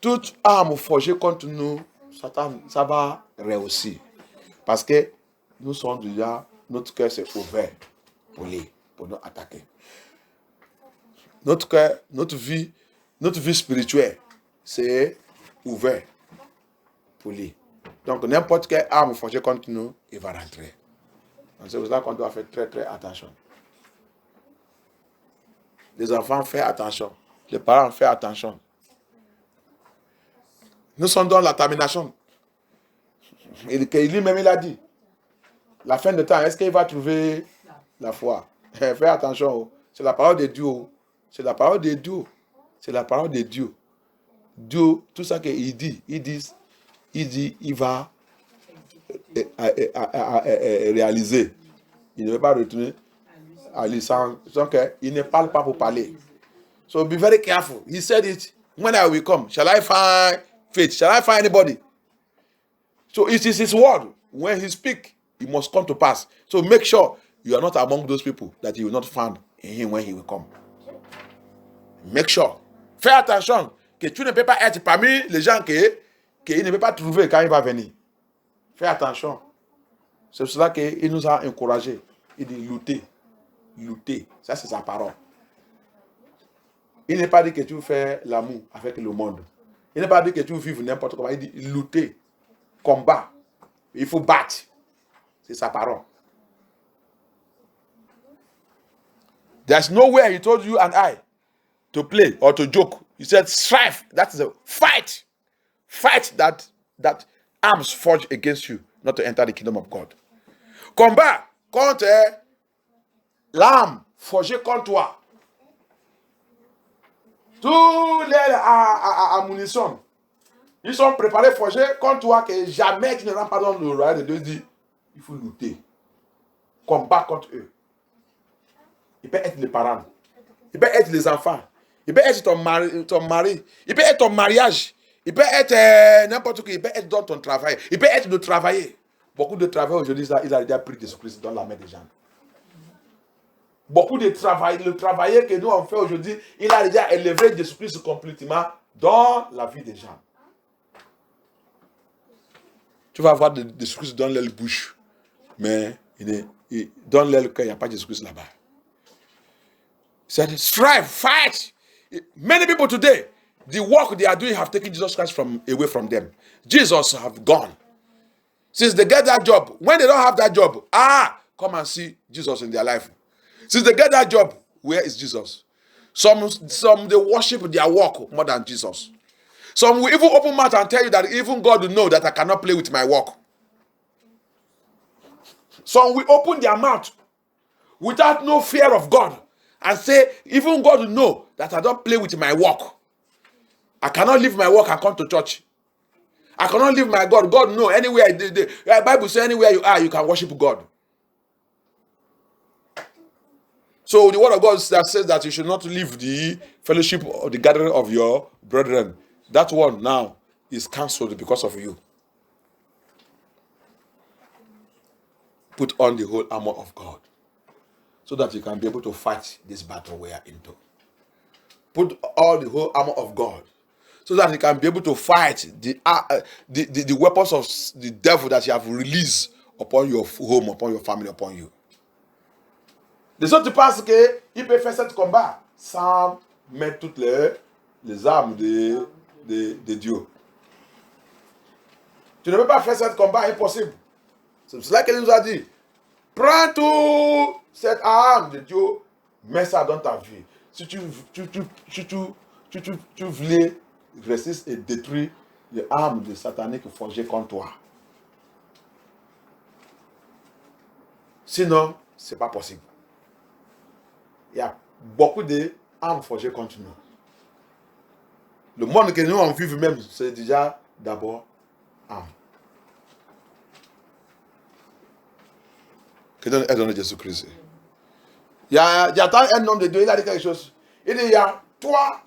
toute arme forgée contre nous, Satan, ça va réussir. Parce que nous sommes déjà, notre cœur s'est ouvert pour nous attaquer. Notre cœur, notre vie spirituelle, c'est ouvert pour lui. Donc n'importe quelle arme forgée contre nous, il va rentrer. Donc c'est pour ça qu'on doit faire très très attention. Les enfants, font attention. Les parents, font attention. Nous sommes dans la termination. Lui-même, il a dit, la fin de temps, est-ce qu'il va trouver la foi? Fais attention, oh. C'est la parole de Dieu. Oh. C'est la parole de Dieu. C'est la parole de Dieu. Dieu, tout ça qu'il dit, il va réaliser. Il ne veut pas retourner à lui sans qu'il ne parle pas pour parler. So be very careful. He said it. When I will come, shall I find faith? Shall I find anybody? So it is his word. When he speak, it must come to pass. So make sure you are not among those people that you will not find in him when he will come. Make sure. Fais attention que tu ne peux pas être parmi les gens qu'il ne peut pas trouver quand il va venir. Fais attention. C'est pour cela qu'il nous a encouragés. Il dit lutter. Lutter. Ça, c'est sa parole. Il n'est pas dit que tu fais l'amour avec le monde. Il n'est pas dit que tu vives n'importe comment. Il dit lutter. Combat. Il faut battre. C'est sa parole. There's nowhere he told you and I to play or to joke. He said strive. That is a fight. Fight that arms forge against you, not to enter the kingdom of God. Combat contre l'arme forgée contre toi. Tous les munitions, ils sont préparés, forgés contre toi, que jamais tu ne rentres pas dans le royaume de Dieu. Dit, il faut lutter. Combat contre eux. Il peut être les parents. Il peut être les enfants. Il peut être ton mari. Il peut être ton mariage. Il peut être n'importe qui. Il peut être dans ton travail. Il peut être de travailler. Beaucoup de travail aujourd'hui, ils ont déjà pris Jésus-Christ dans la main des gens. Beaucoup de travail, le travail que nous on fait aujourd'hui, il a déjà élevé Jésus-Christ complètement dans la vie des gens. Tu vas avoir Jésus-Christ dans leur bouche, mais dans leur cœur, il n'y a pas de Jésus-Christ là-bas. Said, strive, fight. Many people today, the work they are doing have taken Jesus Christ away from them. Jesus have gone. Since they get that job, when they don't have that job, come and see Jesus in their life. Since they get that job, where is Jesus? Some they worship their work more than Jesus. Some will even open mouth and tell you that even God will know that I cannot play with my work. Some will open their mouth without no fear of God and say, even God will know that I don't play with my work. I cannot leave my work and come to church. I cannot leave my God. God know anywhere. The Bible says anywhere you are, you can worship God. So the word of God that says that you should not leave the fellowship or the gathering of your brethren. That one now is cancelled because of you. Put on the whole armor of God so that you can be able to fight this battle we are into. Put all the whole armor of God so that you can be able to fight the weapons of the devil that you have released upon your home, upon your family, upon you. Les autres pensent qu'il peut faire ce combat sans mettre toutes les armes de Dieu. Tu ne peux pas faire ce combat, impossible. C'est pour cela qu'il nous a dit, prends toute cette arme de Dieu, mets ça dans ta vie. Si tu voulais résister et détruire les armes de satanique forgées contre toi. Sinon, ce n'est pas possible. Il y a beaucoup d'armes forgées contre nous. Le monde que nous on vit même, c'est déjà d'abord armes. Que Dieu aide dans Jésus-Christ. Il y a un homme de Dieu, il a dit quelque chose. Il dit, il y a 3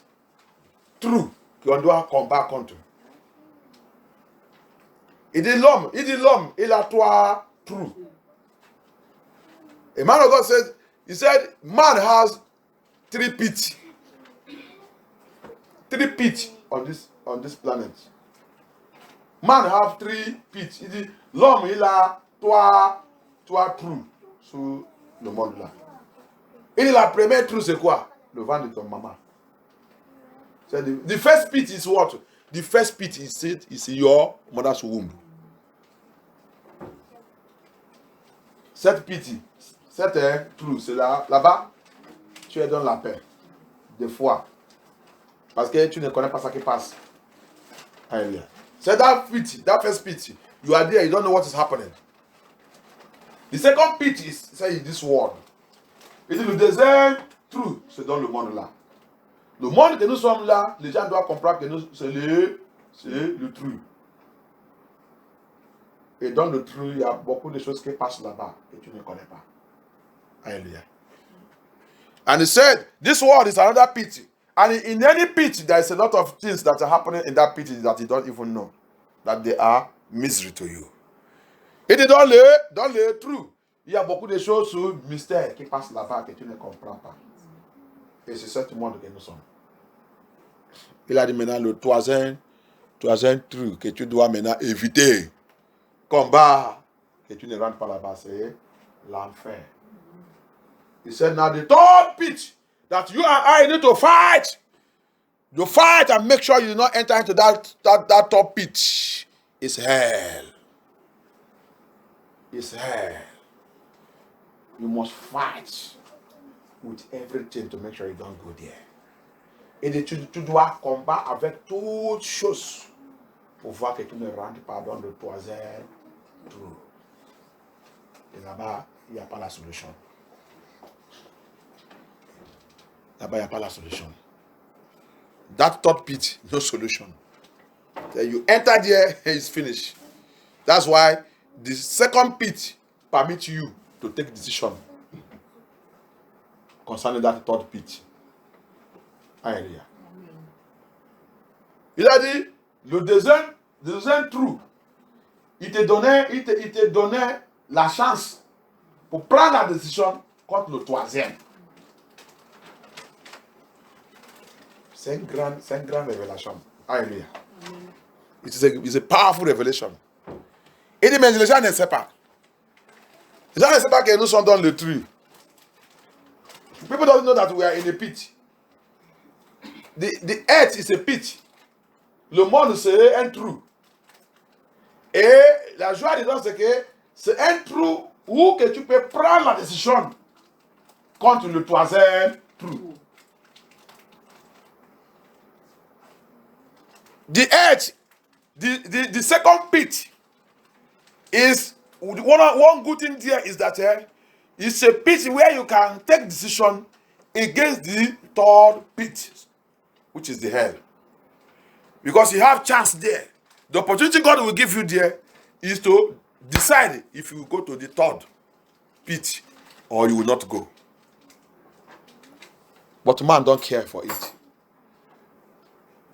trous qu'on doit combattre contre. Il dit l'homme, il a 3 trous. A man of God said, he said, man has 3 pits. 3 pits on this planet. Man have 3 pits. Il dit, l'homme, il a 3 trous sur le monde là. Et la première trou, c'est quoi? Le ventre de ton maman. The first pit is what? The first pit is your mother's womb. Cette pit, cette trou, c'est là-bas. Tu es dans la paix. Des fois. Parce que tu ne connais pas ce qui passe. C'est that pit, that first pit. You are there, you don't know what is happening. The second pitch is, say, this world. Et le deuxième trou, c'est dans le monde là. Le monde que nous sommes là, les gens doivent comprendre que c'est le trou. Et dans le trou, il y a beaucoup de choses qui passent là-bas que tu ne connais pas. Hallelujah. And he said, this world is another pit. And in any pit, there is a lot of things that are happening in that pit that you don't even know. That they are misery to you. Et dans le trou, il y a beaucoup de choses sur mystère qui passent là-bas que tu ne comprends pas. Et c'est ce monde que nous sommes. Il a dit maintenant le troisième trou que tu dois maintenant éviter. Combat, que tu ne rentres pas là-bas, c'est l'enfer. He said, now the third pit that you and I need to fight. You fight and make sure you do not enter into that third pit. It's hell. It's hell. You must fight with everything to make sure you don't go there. Et tu dois combattre avec toutes choses pour voir que tu ne rentres pas dans le troisième trou. Et là-bas, il n'y a pas la solution. Là-bas, il n'y a pas la solution. That third pit, no solution. Then you enter there, it's finished. That's why the second pit permits you to take decision concerning that third pit. Hallelujah. Il a dit, le deuxième trou, il te donnait la chance pour prendre la décision contre le troisième. C'est une grande révélation. Hallelujah. It's a powerful revelation. Il dit, mais les gens ne savent pas. Les gens ne savent pas que nous sommes dans le trou. People don't know that we are in a pit. The earth is a pit. Le monde, c'est un trou. Et la joie dedans, c'est que c'est un trou où que tu peux prendre la décision contre le troisième trou. The earth, the second pit is one good thing there is that it's a pit where you can take decision against the third pit, which is the hell. Because you have chance there. The opportunity God will give you there is to decide if you will go to the third pit or you will not go. But man don't care for it.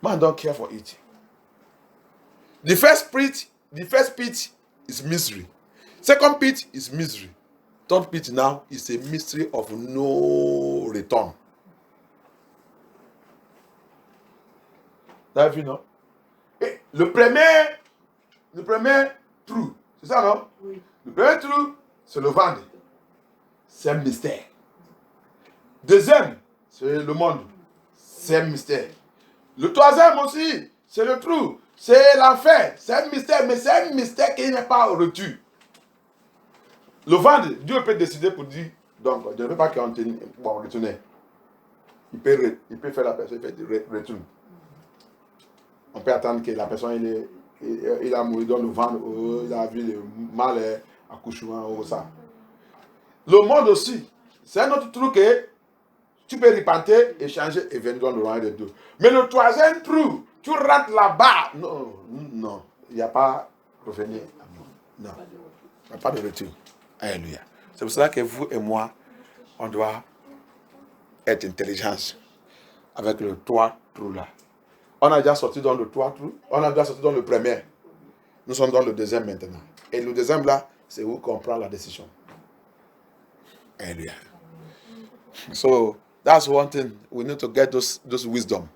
Man don't care for it. The first pit is misery. Second pit is misery. Third pit now is a mystery of no return. T'as vu, non? Et le premier trou, c'est ça, non? Oui. Le premier trou, c'est le ventre. C'est un mystère. Deuxième, c'est le monde. C'est un mystère. Le troisième aussi, c'est le trou. C'est l'enfer. C'est un mystère, mais c'est un mystère qui n'est pas reçu. Le ventre, Dieu peut décider pour dire, donc, je ne veux pas qu'on retourne. Il peut faire la personne, il fait retourne. On peut attendre que la personne il a mouru dans le ventre, il a vu le mal accouchement ou ça. Le monde aussi, c'est un autre truc que tu peux repenter, échanger et venir dans le royaume de Dieu. Mais le troisième trou, tu rentres là-bas. Non, il n'y a pas revenir. Non, il n'y a pas de retour. Alléluia. C'est pour cela que vous et moi, on doit être intelligents avec le trois trous là. On a déjà sorti dans le trois trous, on a déjà sorti dans le premier. Nous sommes dans le deuxième maintenant. Et le deuxième là, c'est où qu'on prend la décision. Alléluia. So that's one thing. We need to get those wisdom.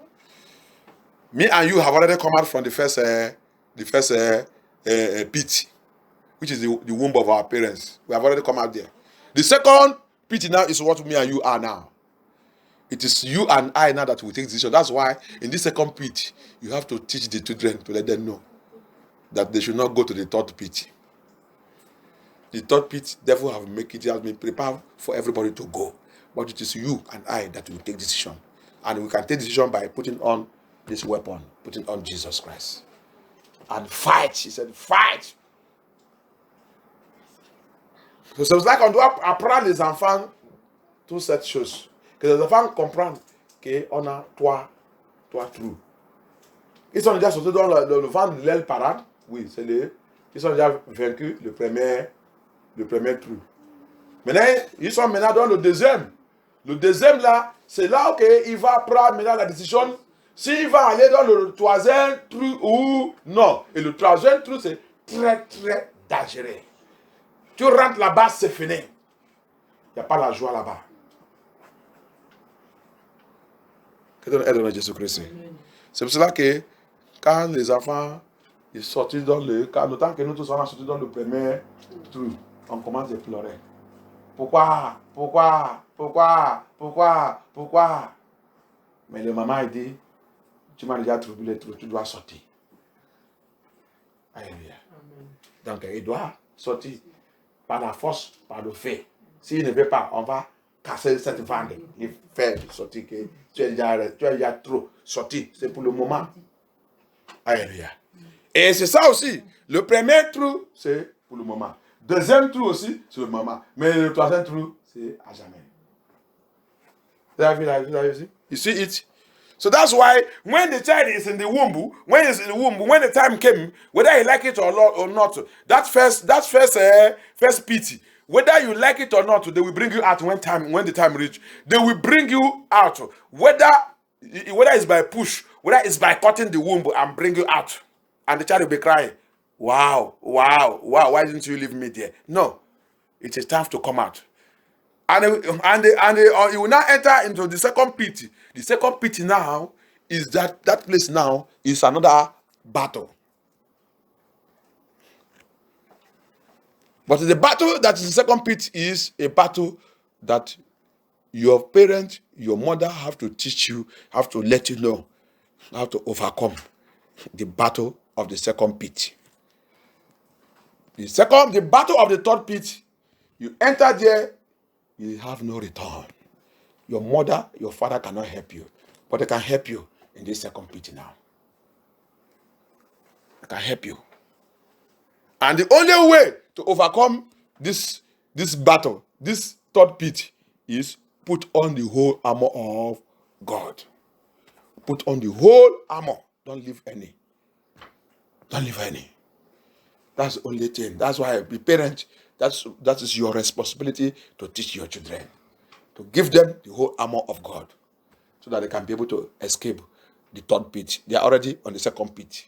Me and you have already come out from the first pit, which is the womb of our parents. We have already come out there. The second pit now is what me and you are now. It is you and I now that will take decision. That's why in this second pit, you have to teach the children to let them know that they should not go to the third pit. The third pit, devil have make it has been prepared for everybody to go. But it is you and I that will take decision. And we can take decision by putting on this weapon, putting on Jesus Christ. And fight. He said, fight C'est pour ça qu'on doit apprendre les enfants toutes cette chose. Que les enfants comprennent qu'on a trois trous. Ils sont déjà sortis dans le ventre de l'aile parade. Oui, ils sont déjà vaincus le premier trou. Maintenant, ils sont maintenant dans le deuxième. Le deuxième là, c'est là qu'il va prendre maintenant la décision s'il va aller dans le troisième trou ou non. Et le troisième trou, c'est très très dangereux. Tu rentres là-bas, c'est fini. Il n'y a pas la joie là-bas. Que Dieu nous aide dans Jésus-Christ. C'est pour cela que quand les enfants ils sortent dans le... Quand autant que nous tous sommes sortis dans le premier trou, on commence à pleurer. Pourquoi? Mais le maman il dit, tu m'as déjà trouvé le trou, tu dois sortir. Alléluia. Donc il doit sortir par la force, par le fait. S'il ne veut pas, on va casser cette vente et faire sortir que tu es déjà trop sorti. C'est pour le moment. Alléluia. Et c'est ça aussi. Le premier trou, c'est pour le moment. Deuxième trou aussi, c'est le moment. Mais le troisième trou, c'est à jamais. Vous avez vu? You see it? So that's why when the child is in the womb, when the time came, whether you like it or not, that first pity, whether you like it or not, they will bring you out when the time reach. They will bring you out, whether it's by push, whether it's by cutting the womb and bring you out, and the child will be crying, wow, why didn't you leave me there? No, it is time to come out. And you will now enter into the second pit. The second pit now is that place now is another battle. But the battle that is the second pit is a battle that your parents, your mother have to teach you, have to let you know how to overcome the battle of the second pit. The battle of the third pit, you enter there, you have no return. Your mother, your father cannot help you, but they can help you in this second pit now. They can help you. And the only way to overcome this battle, this third pit, is put on the whole armor of God. Put on the whole armor. Don't leave any. Don't leave any. That's the only thing. That's why the parent, that is your responsibility to teach your children. To give them the whole armor of God. So that they can be able to escape the third pit. They are already on the second pit.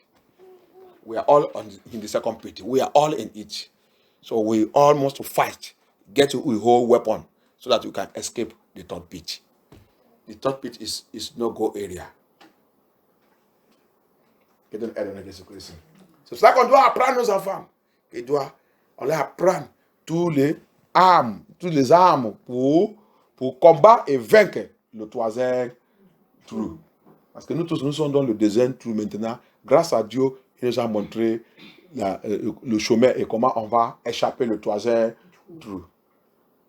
We are all in the second pit. We are all in it. So we all must fight. Get a whole weapon so that you can escape the third pit. The third pit is no-go area. C'est ça qu'on doit apprendre nos enfants. On leur apprendre tous les armes pour combattre et vaincre le troisième trou. Parce que nous tous, nous sommes dans le deuxième trou maintenant. Grâce à Dieu, il nous a montré le chemin et comment on va échapper le troisième trou.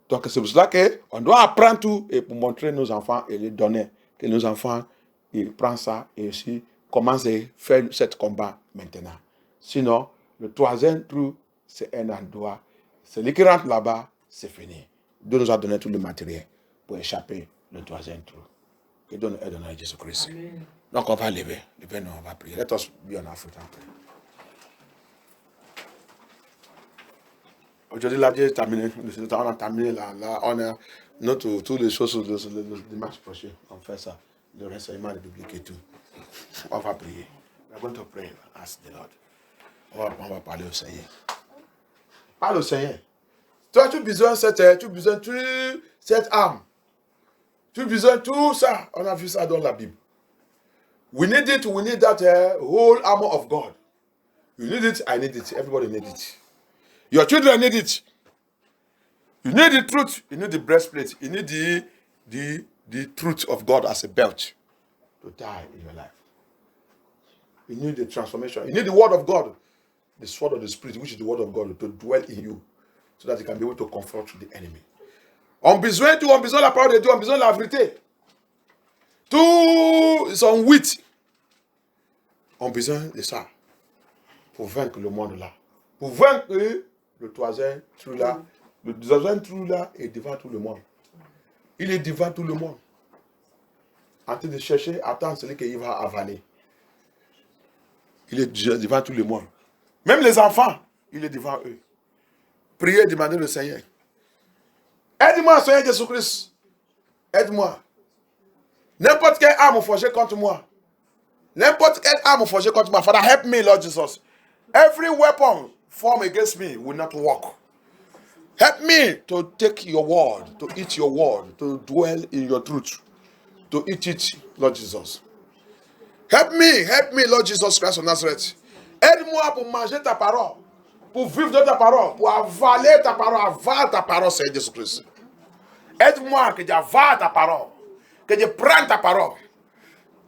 Donc c'est pour cela qu'on doit apprendre tout et pour montrer nos enfants et les donner. Que nos enfants, ils prennent ça et aussi commencent à faire ce combat maintenant. Sinon, le troisième trou, c'est un endroit. Celui qui rentre là-bas, c'est fini. Dieu nous a donné tout le matériel pour échapper le troisième trou. Que Dieu nous aide dans Jésus-Christ. Donc on va lever. Nous, on va prier. Let us be on our foot and pray. Aujourd'hui, là, Dieu est terminé. On a terminé là. On a toutes les choses le dimanche prochain. On fait ça. Le renseignement biblique et tout. On va prier. We are going to pray. Ask the Lord. On va parler au Seigneur. Parle au Seigneur. Toi, tu as besoin de cette arme. Tu as besoin de tout ça. On a vu ça dans la Bible. We need it. We need that whole armor of God. You need it. I need it. Everybody needs it. Your children need it. You need the truth. You need the breastplate. You need the truth of God as a belt to die in your life. You need the transformation. You need the word of God, the sword of the Spirit, which is the word of God, to dwell in you, so that you can be able to confront the enemy. On besoin de la parole de Dieu, on besoin de la vérité. Tout son 8. On besoin de ça pour vaincre le monde là. Pour vaincre le troisième trou là, Le deuxième trou là est devant tout le monde. Il est devant tout le monde. En train de chercher, attendre celui qu'il va avaler. Il est devant tout le monde. Même les enfants, il est devant eux. Priez et demandez au Seigneur. Aide-moi, Seigneur Jésus-Christ. Aide-moi. N'importe quelle arme forgée contre moi. N'importe quelle arme forgée contre moi. Father, help me, Lord Jesus. Every weapon formed against me will not work. Help me to take your word, to eat your word, to dwell in your truth, to eat it, Lord Jesus. Help me, Lord Jesus Christ of Nazareth. Aide-moi pour manger ta parole, pour vivre de ta parole, pour avaler ta parole, Seigneur Jésus-Christ. Aide-moi que j'avale ta parole, que je prenne ta parole,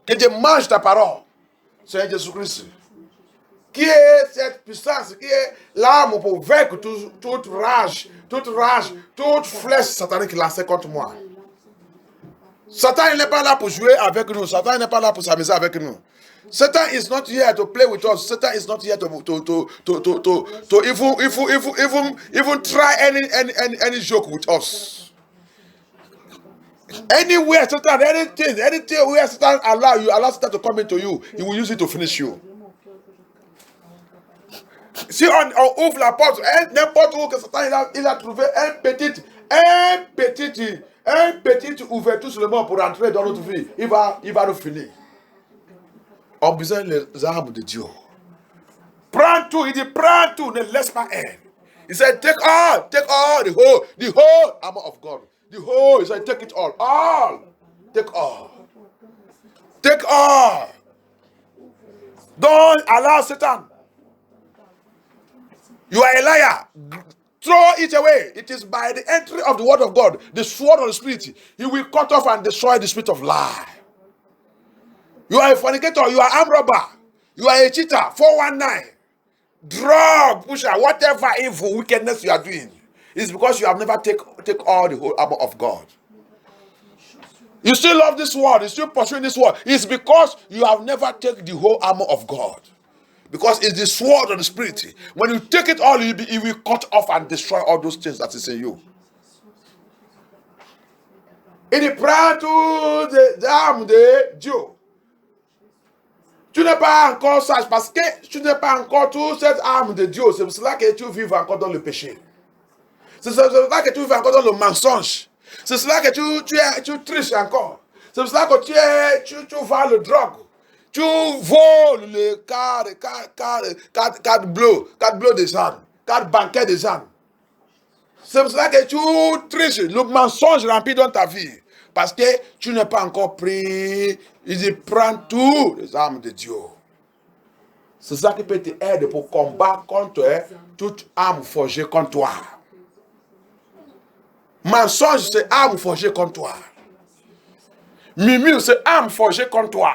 que je mange ta parole, Seigneur Jésus-Christ. Qui est cette puissance, qui est l'arme pour vaincre toute rage, toute flèche satanique lancée contre moi. Satan n'est pas là pour jouer avec nous. Satan n'est pas là pour s'amuser avec nous. Satan is not here to play with us. Satan is not here to even try any joke with us. Anywhere Satan, anything where Satan allow Satan to come into you, he will use it to finish you. Si on ouvre la porte, n'importe où que Satan il a trouvé un petit ouverture seulement pour entrer dans notre vie, il va nous finir. On a besoin des armes de Dieu. Prends tout, il dit prends tout, ne laisse pas un. He said take all, the whole armor of God. The whole, he said take it all, take all. Don't allow Satan. You are a liar. Throw it away. It is by the entry of the word of God, the sword of the Spirit, he will cut off and destroy the spirit of lie. You are a fornicator, you are armed robber, you are a cheater, 419, drug pusher, whatever evil, wickedness you are doing. It's because you have never take all the whole armor of God. You still love this world, you still pursuing this world. It's because you have never taken the whole armor of God. Because it's the sword of the Spirit. When you take it all, it will cut off and destroy all those things that is in you. Il prend toutes les armes de Dieu. Tu n'es pas encore sage parce que tu n'es pas encore toutes ces armes de Dieu. C'est pour cela que tu vis encore dans le péché. C'est pour cela que tu vis encore dans le mensonge. C'est pour cela que tu triches encore. C'est pour cela que tu vends le drogue. Tu voles les 4 bleus des gens, 4 banquets des gens. C'est pour cela que tu triches, le mensonge rempli dans ta vie. Parce que tu n'es pas encore pris. Il dit, prends tout les armes de Dieu. C'est ça qui peut t'aider pour combattre contre toute arme forgée contre toi. Mensonge, c'est arme forgée contre toi. Murmure, c'est arme forgée contre toi.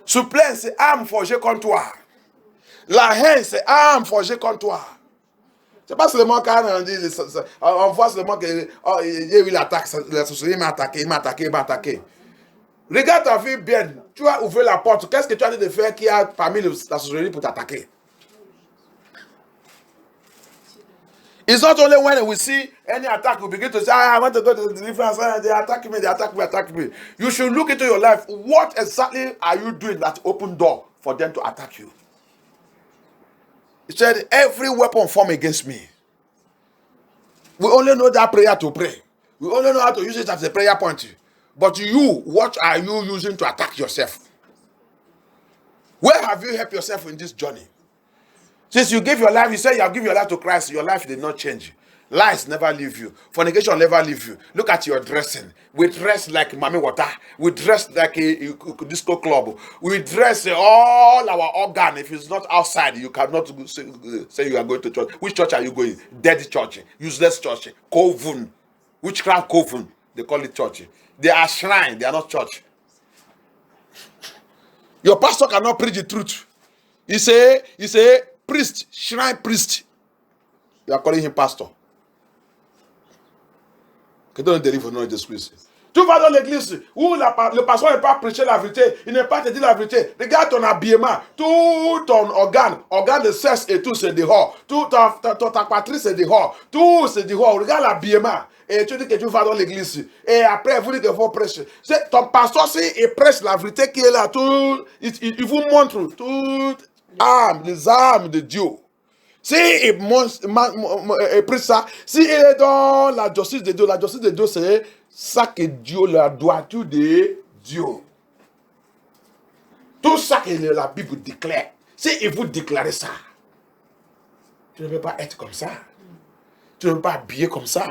Souplesse, c'est arme forgée contre toi. La haine, c'est arme forgée contre toi. C'est pas seulement quand on voit seulement qu'il y a eu l'attaque, la société m'a attaqué. Regarde ta vie bien. Tu as ouvert la porte. Qu'est-ce que tu as dit de faire qui a parmi la société pour t'attaquer? It's not only when we see any attack, we begin to say, I want to go to the deliverance, they attack me. You should look into your life. What exactly are you doing that open door for them to attack you? He said, every weapon formed against me. We only know that prayer to pray. We only know how to use it as a prayer point. But you, what are you using to attack yourself? Where have you helped yourself in this journey? Since you gave your life, you said you have given your life to Christ, your life did not change. Lies never leave you. Fornication never leave you. Look at your dressing. We dress like Mami Water. We dress like a disco club. We dress all our organ. If it's not outside, you cannot say you are going to church. Which church are you going? Dead church. Useless church. Coven. Witchcraft coven. They call it church. They are shrine. They are not church. Your pastor cannot preach the truth. He say, priest, shrine priest. You are calling him pastor. Que Dieu nous délivre au nom de Jésus-Christ. Tu vas dans l'église où le pasteur n'est pas prêcher la vérité, il n'est pas te dire la vérité. Regarde ton habillement, tout ton organe de sexe et tout c'est dehors. Tout ta patrie c'est dehors. Tout c'est dehors. Regarde l'habillement. Et tu dis que tu vas dans l'église. Et après, vous dites qu'il faut prêcher. Ton pasteur, il prêche la vérité qui est là. Il vous montre toutes les armes de Dieu. Si il prêche ça, si il est dans la justice de Dieu, c'est ça que Dieu, la droiture de Dieu. Tout ça que la Bible déclare, si il vous déclare ça, tu ne peux pas être comme ça. Tu ne peux pas habiller comme ça.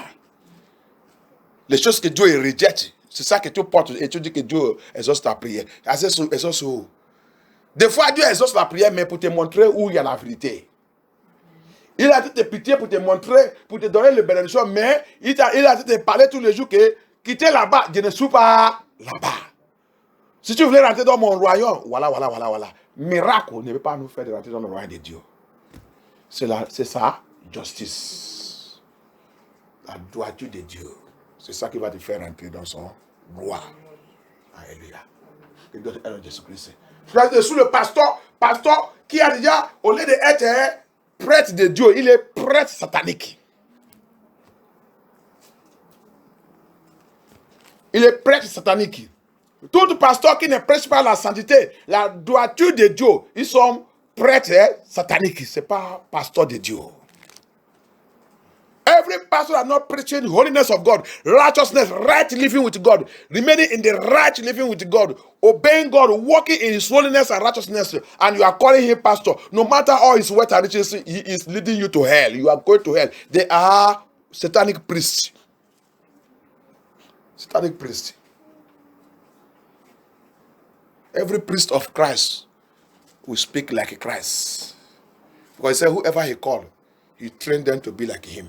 Les choses que Dieu rejette, c'est ça que tu portes et tu dis que Dieu exauce ta prière. Exauce où? Des fois, Dieu exauce la prière, mais pour te montrer où il y a la vérité. Il a dit te pitié pour te montrer, pour te donner le bénédiction, mais il a dit te parler tous les jours que quitter là-bas, je ne suis pas là-bas. Si tu voulais rentrer dans mon royaume, voilà. Miracle ne veut pas nous faire de rentrer dans le royaume de Dieu. C'est ça, justice. La droiture de Dieu. C'est ça qui va te faire rentrer dans son roi. Alléluia. Que Dieu te aide en Jésus-Christ. C'est sous le pasteur qui a déjà, au lieu d'être prêtre de Dieu, il est prêtre satanique. Il est prêtre satanique. Tout pasteur qui ne prêche pas la sainteté, la droiture de Dieu, ils sont prêtres sataniques. Ce n'est pas pasteur de Dieu. Every pastor are not preaching holiness of God, righteousness, right living with God, remaining in the right living with God, obeying God, walking in His holiness and righteousness, and you are calling him pastor. No matter all his wealth and riches, he is leading you to hell. You are going to hell. They are satanic priests. Satanic priests. Every priest of Christ will speak like Christ. Because he said, whoever he called, he trained them to be like him.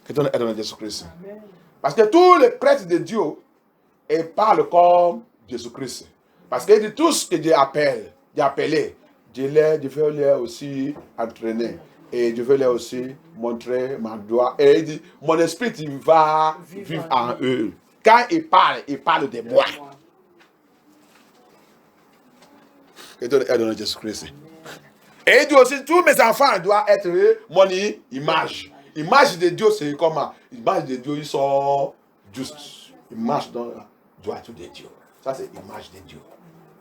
Que ton aide en Jésus-Christ. Parce que tous les prêtres de Dieu, ils parlent comme Jésus-Christ. Parce qu'il dit tout ce que Dieu appelle, Dieu veut les aussi entraîner. Et je veux leur aussi montrer ma gloire. Et il dit, mon esprit il va vivre en eux. Quand il parle de moi. Que Dieu aide en Jésus-Christ. Et il dit aussi, tous mes enfants doivent être mon image. L'image de Dieu, c'est comment? L'image de Dieu, ils sont justes. Ils marchent dans la droiture de Dieu. Ça, c'est l'image de Dieu.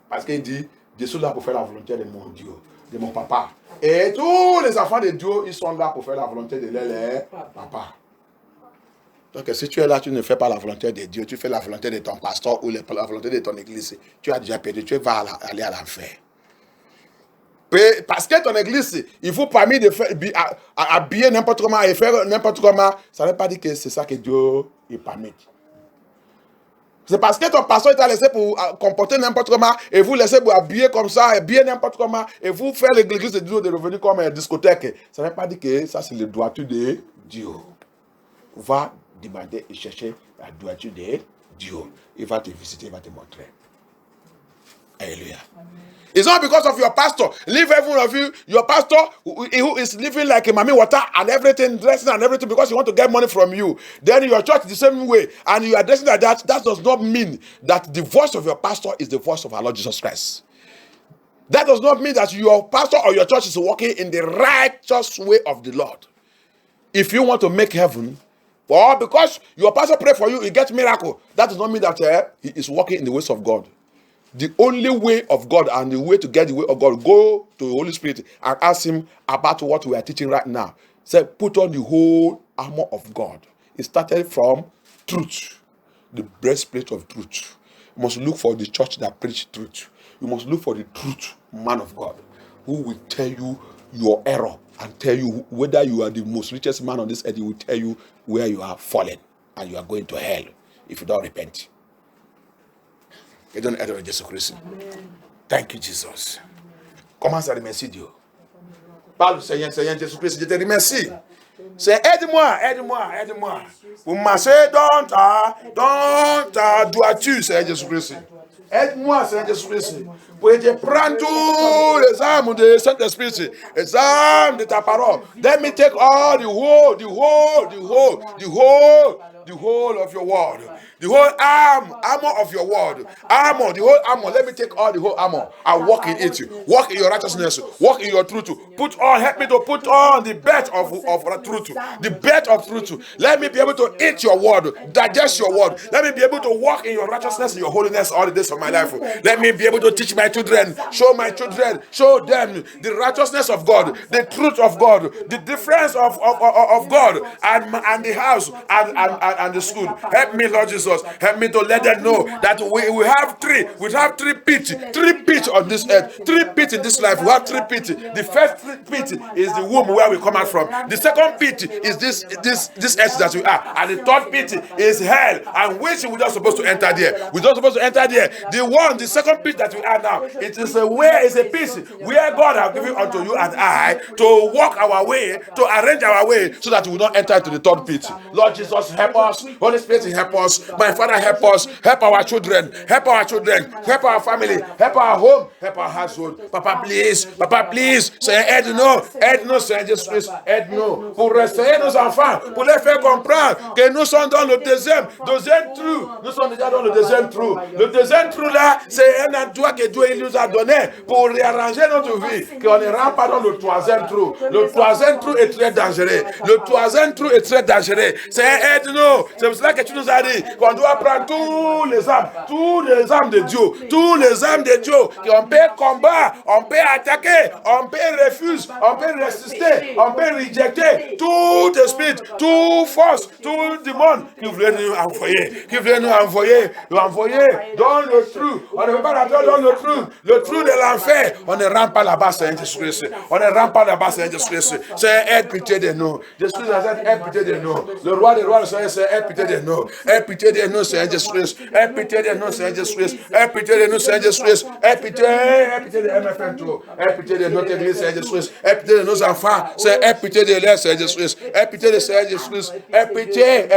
Parce qu'il dit, je suis là pour faire la volonté de mon Dieu, de mon papa. Et tous les enfants de Dieu, ils sont là pour faire la volonté de leur papa. Donc, si tu es là, tu ne fais pas la volonté de Dieu, tu fais la volonté de ton pasteur ou la volonté de ton église, tu as déjà perdu, tu vas aller à l'enfer. Parce que ton église, il faut parmi de faire habiller n'importe comment et faire n'importe comment, ça ne veut pas dire que c'est ça que Dieu il permet. C'est parce que ton pasteur t'a laissé pour comporter n'importe comment et vous laissez pour habiller comme ça, habiller n'importe comment et vous faire l'église de Dieu de revenir comme une discothèque. Ça ne veut pas dire que ça c'est le droiture de Dieu. Va demander et chercher la droiture de Dieu. Il va te visiter, il va te montrer. Alléluia. It's not because of your pastor. Leave every one of you, your pastor who is living like a mommy water and everything, dressing and everything because he want to get money from you. Then your church the same way and you are dressing like that. That does not mean that the voice of your pastor is the voice of our Lord Jesus Christ. That does not mean that your pastor or your church is walking in the righteous way of the Lord. If you want to make heaven, or because your pastor pray for you, you get miracle, that does not mean that he is walking in the ways of God. The only way of God and the way to get the way of God, go to the Holy Spirit and ask him about what we are teaching right now. Say, put on the whole armor of God. It started from truth, the breastplate of truth. You must look for the church that preach truth. You must look for the truth man of God who will tell you your error and tell you whether you are the most richest man on this earth. He will tell you where you are fallen and you are going to hell if you don't repent. Et donne aide à Jésus-Christ. Thank you, Jesus. Commence à remercier Dieu. Parle au Seigneur, Seigneur Jésus-Christ, je te remercie. C'est aide-moi. Pour marcher dans ta droiture, Seigneur Jésus-Christ. Aide-moi, Seigneur Jésus-Christ. Pour te prendre tous les armes de Saint-Esprit, les armes de ta parole. Let me take all the whole of your word. The whole armor of your word. Armor, the whole armor. Let me take all the whole armor and walk in it. Walk in your righteousness. Walk in your truth. Put on, help me to put on the belt of truth. The belt of truth. Let me be able to eat your word, digest your word. Let me be able to walk in your righteousness and your holiness all the days of my life. Let me be able to teach my children, show my children, show them the righteousness of God, the truth of God, the difference of God and the house and the school. Help me, Lord Jesus. Help me to let them know that we have three pits on this earth, three pits in this life. We have three pits. The first pit is the womb where we come out from. The second pit is this earth that we are, and the third pit is hell, and which we're not supposed to enter there. We're not supposed to enter there. The second pit that we are now, it is a piece where God has given unto you and I to walk our way, to arrange our way, so that we will not enter into the third pit. Lord Jesus, help us. Holy Spirit, help us. My Father, help us. Help our children. Help our children. Help our family. Help our home. Help our household. Papa, please. Papa, please. Seigneur, aide-nous, Seigneur Jésus-Christ. Aide-nous pour rester nos enfants, pour les faire comprendre que nous sommes dans le deuxième trou. Nous sommes déjà dans le deuxième trou. Le deuxième trou là, c'est un endroit que Dieu nous a donné pour réarranger notre vie, qu'on ne rentre pas dans le troisième trou. Le troisième trou est très dangereux. Le troisième trou est très dangereux. C'est aide-nous. C'est pour cela que tu nous as dit qu'on doit prendre tous les âmes de Dieu, tous les âmes de Dieu, qu'on peut combattre, on peut attaquer, on peut refuser, on peut résister, on peut rejeter tout esprit, toute force, tout démon qui voulait nous envoyer, dans le trou. On ne veut pas rentrer dans le trou de l'enfer. On ne rentre pas là-bas, Seigneur Jésus-Christ. On ne rentre pas là-bas, Seigneur Jésus-Christ. C'est aie pitié de nous. Jésus Nazareth, aie pitié de nous. Le roi des rois, le Seigneur, c'est aie pitié de nous. Aie pitié de nous, Seigneur Jésus-Christ. Aie pitié de nous, Seigneur Jésus-Christ. Aie pitié de nous, Seigneur Jésus-Christ. Aie pitié de MFM tout. Aie pitié de notre église, Seigneur Jésus-Christ. Aie pitié de nos enfants. Aie pitié de l'air, Seigneur Jésus-Christ. Aie pitié de Seigneur Jésus-Christ. Aie pitié,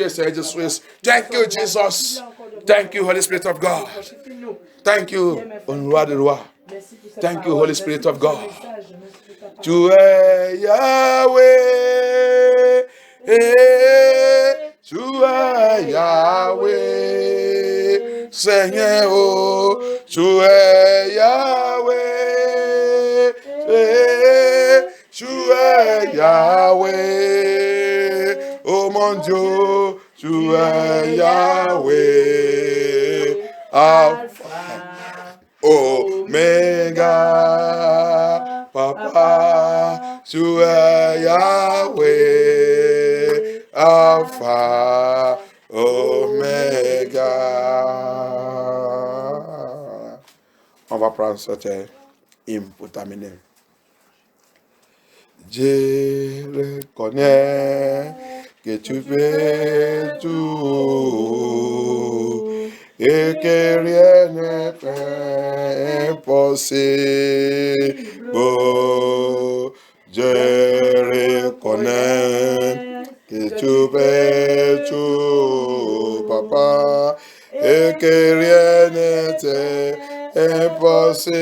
Seigneur Jésus-Christ. Thank you, Jesus. Thank you, Holy Spirit of God. Thank you, roi des rois. Thank you, Holy Spirit of God. Tu es Yahweh. Tu es Yahweh. Seigneur, oh, tu es Yahweh. Tu es Yahweh. Oh mon Dieu, tu es Yahweh. Alpha, Omega, Papa, tu es Yahweh. Alpha, Omega. On va prendre cette hymne pour terminer. Je reconnais que tu fais tout et que rien n'est impossible. Je reconnais que tu fais tout, Papa, et que rien n'est impossible.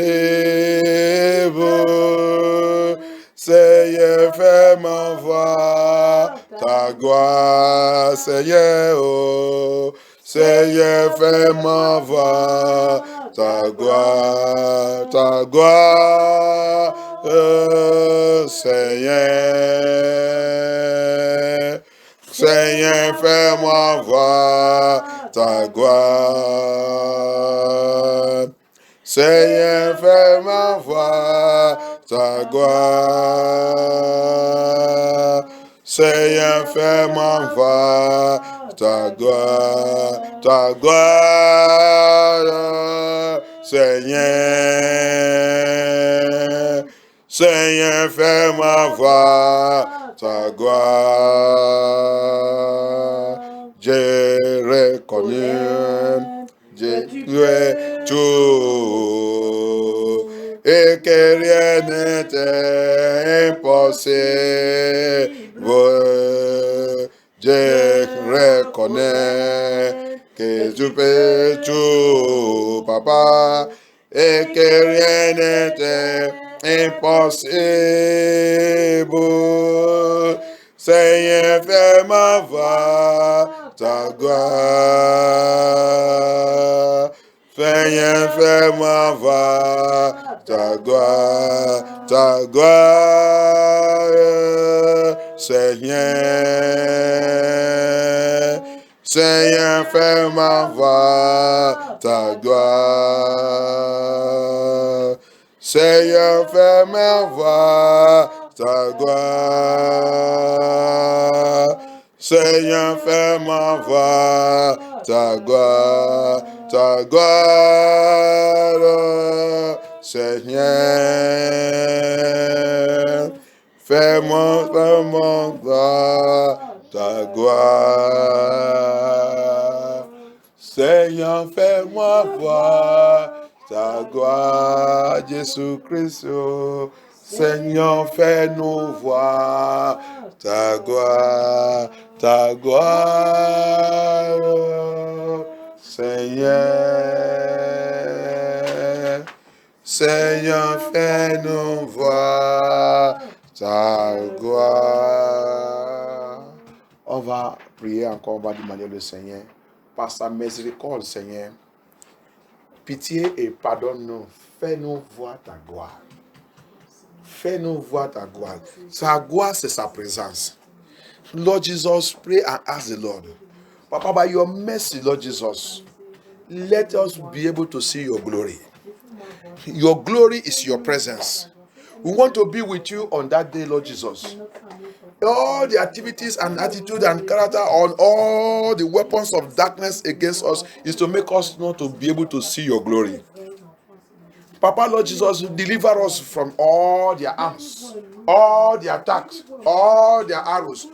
Seigneur, fais-moi voir ta gloire, Seigneur, oh. Seigneur, fais-moi voir ta gloire, Seigneur. Seigneur, fais-moi voir ta gloire. Seigneur, fais-moi voir ta gloire. Seigneur, fais-moi voir ta gloire, Seigneur. Seigneur, fais-moi voir ta gloire. Je reconnais, tu es tout, et que rien n'est impossible. Je reconnais que tu fais tout, Papa, et que rien n'est impossible. Seigneur, fais-moi voir ta gloire. Seigneur, fais-moi voir ta gloire, Seigneur. Seigneur, fais-moi voir ta gloire. Seigneur, fais-moi voir ta gloire. Seigneur, fais-moi voir ta gloire, Seigneur. Fais-moi voir ta gloire. Seigneur, fais-moi voir ta gloire, Jésus-Christ. Seigneur, fais-nous voir ta gloire, Seigneur. Seigneur, fais-nous voir ta gloire. On va prier encore, on va demander le Seigneur, par sa miséricorde, Seigneur, pitié et pardonne-nous, fais-nous voir ta gloire. Fais-nous voir ta gloire. Sa gloire, c'est sa présence. Lord Jesus, pray and ask the Lord, Papa, by your mercy, Lord Jesus, let us be able to see your glory. Your glory is your presence. We want to be with you on that day, Lord Jesus. All the activities and attitude and character on all the weapons of darkness against us is to make us not to be able to see your glory. Papa, Lord Jesus, deliver us from all their arms, all the attacks, all their arrows,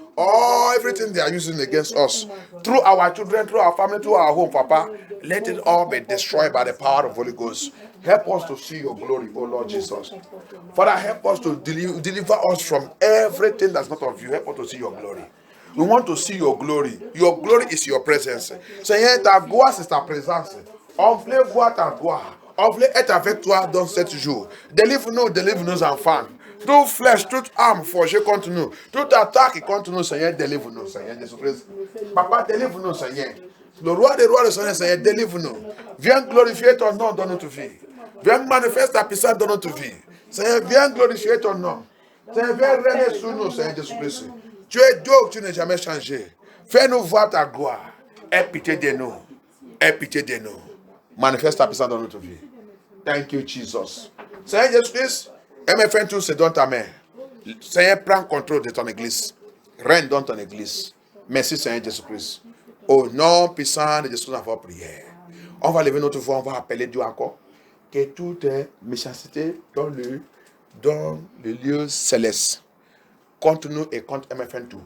everything they are using against us. Through our children, through our family, through our home, Papa, let it all be destroyed by the power of the Holy Ghost. Help us to see your glory, oh Lord Jesus. Father, help us to deliver us from everything that's not of you. Help us to see your glory. We want to see your glory. Your glory is your presence. Seigneur, ta gloire, c'est ta présence. On veut voir ta gloire. On veut être avec toi dans cette jour. Délivre nos enfants. Toute flèche, toute arme forgée contre nous, toute attaque contre nous, Seigneur, délivre-nous, Seigneur Jésus-Christ. Papa, délivre-nous, Seigneur. Le roi des rois, le Seigneur, Seigneur, délivre-nous. Viens glorifier ton nom dans notre vie. Viens manifester ta puissance dans notre vie. Seigneur, viens glorifier ton nom. Seigneur, viens régner sur nous, Seigneur Jésus-Christ. Tu es Dieu, tu n'es jamais changé. Fais-nous voir ta gloire. Aie pitié de nous. Aie pitié de nous. Manifeste ta puissance dans notre vie. Thank you, Jesus. Seigneur Jésus-Christ, MFN tout c'est dans ta main. Seigneur, prends contrôle de ton église. Règne dans ton église. Merci, Seigneur Jésus-Christ. Au nom puissant de Jésus, on va prier. On va lever notre voix, on va appeler Dieu encore. Que toute méchanceté dans le lieu céleste, contre nous et contre MFN tout,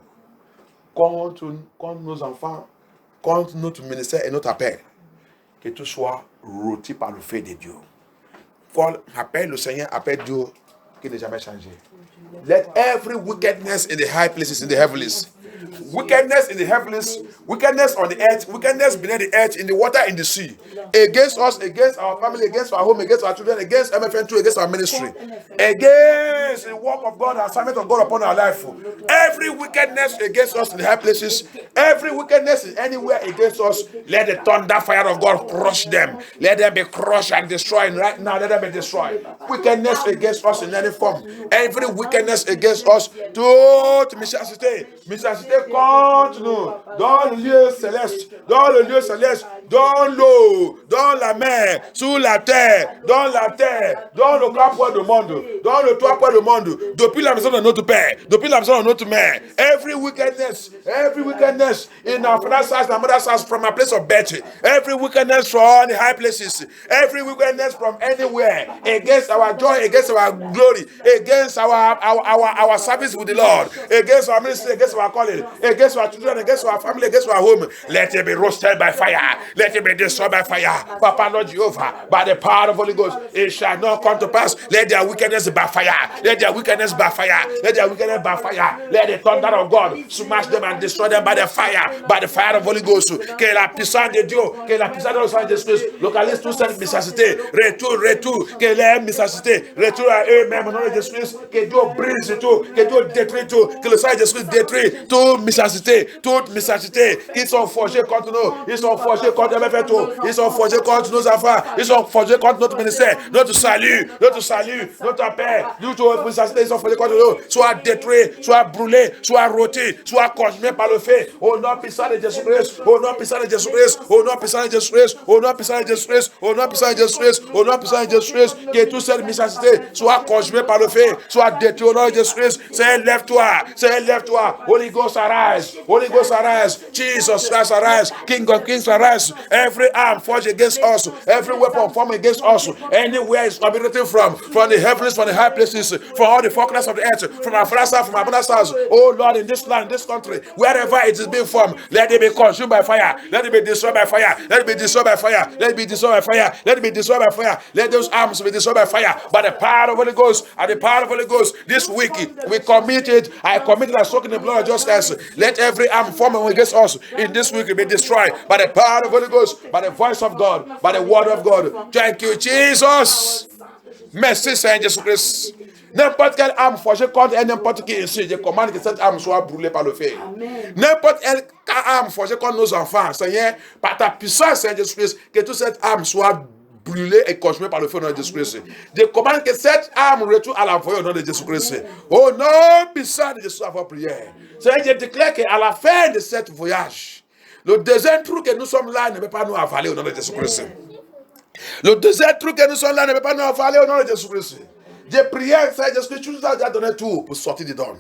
contre nos enfants, contre notre ministère et notre appel, que tout soit rôti par le feu de Dieu. Appelle le Seigneur, appelle Dieu qui n'est jamais changé. Let every wickedness in the high places, in the heavens, wickedness in the heavens, wickedness on the earth, wickedness beneath the earth, in the water, in the sea, against us, against our family, against our home, against our children, against MFN2, against our ministry, against the work of God, the assignment of God upon our life. Every wickedness against us in the high places, every wickedness is anywhere against us, let the thunder fire of God crush them. Let them be crushed and destroyed right now. Let them be destroyed. Wickedness against us in any form, every wickedness against us, toute méchanceté contre nous, dans le lieu céleste, dans l'eau, dans la mer, sous la terre, dans le trois points du monde, dans le trois points du monde, depuis la maison de notre Père, depuis la maison de notre mère. Every wickedness in our father's house and mother's house from a place of birth, every wickedness from the high places, every wickedness from anywhere against our joy, against our glory, against our service with the Lord, against our ministry, against our calling, against our children, against our family, against our home. Let it be roasted by fire. Let it be destroyed by fire. Papa, Lord Jehovah, by the power of the Holy Ghost, it shall not come to pass. Let their wickedness by fire. Let their wickedness by fire. Let their wickedness by fire. Let the thunder of God smash them and destroy them by the fire of the Holy Ghost. Que la puissance de Dieu, que la puissance de l'Esprit de Christ localise toute cette mensacité. Retour, que les mensacité, retour à eux-mêmes au nom de Jésus-Christ. Que Dieu brise tout, que Dieu détruit tout, que le sang de Jésus détruit toute mensacité qui sont forgés contre nous. Ils sont forgés contre tout. Ils sont forgés contre nos enfants. Ils sont forgés contre notre ministère, notre salut, notre paix. Ils sont forgés contre nous. Soit détruits, soit brûlés, soit rôtis, soit consumés par le feu. Au nom puissant de Jésus-Christ, au nom puissant de Jésus-Christ, au nom puissant de Jésus-Christ, au nom puissant de Jésus-Christ, au nom puissant de Jésus-Christ, au nom puissant de Jésus-Christ, que toute cette mensacité soit consumée par le feu, soit détruite au nom de Jésus-Christ. Seigneur, lève-toi. Holy Ghost arise. Jesus Christ arise. King of Kings arise. Every arm forged against us, every weapon formed against us, anywhere is originating from the heavens, from the high places, from all the four corners of the earth, from our father's house, from our mother's house. Oh Lord, in this land, this country, wherever it is being formed, let it be consumed by fire. Let it be destroyed by fire. Let it be destroyed by fire. Let it be destroyed by fire. Let it be destroyed by fire. Let those arms be destroyed by fire. By the power of the Holy Ghost, and the power of the Holy Ghost, this week we commit it. I commit it and soak in the blood of justice. Let every arm formed against us in this week be destroyed by the power of the Holy Ghost, by the voice of God, by the word of God. Thank you, Jesus. Merci, Seigneur Jésus-Christ. N'importe quelle âme forgée contre n'importe qui ici, je commande que cette âme soit brûlée par le feu. N'importe quelle âme forgée contre nos enfants, Seigneur, par ta puissance, Seigneur Jésus-Christ, que toute cette âme soit brûlée et consumée par le feu au nom de Jésus-Christ. Je commande que cette âme retourne à l'envoyé au nom de Jésus-Christ. Au nom puissant de Jésus, avant prière. Seigneur, je déclare qu'à la fin de ce voyage, le deuxième trou que nous sommes là ne peut pas nous avaler au nom de Jésus-Christ. Le deuxième trou que nous sommes là ne peut pas nous avaler au nom de Jésus-Christ. J'ai prié, Seigneur Jésus-Christ, tu nous as déjà donné tout pour sortir dedans.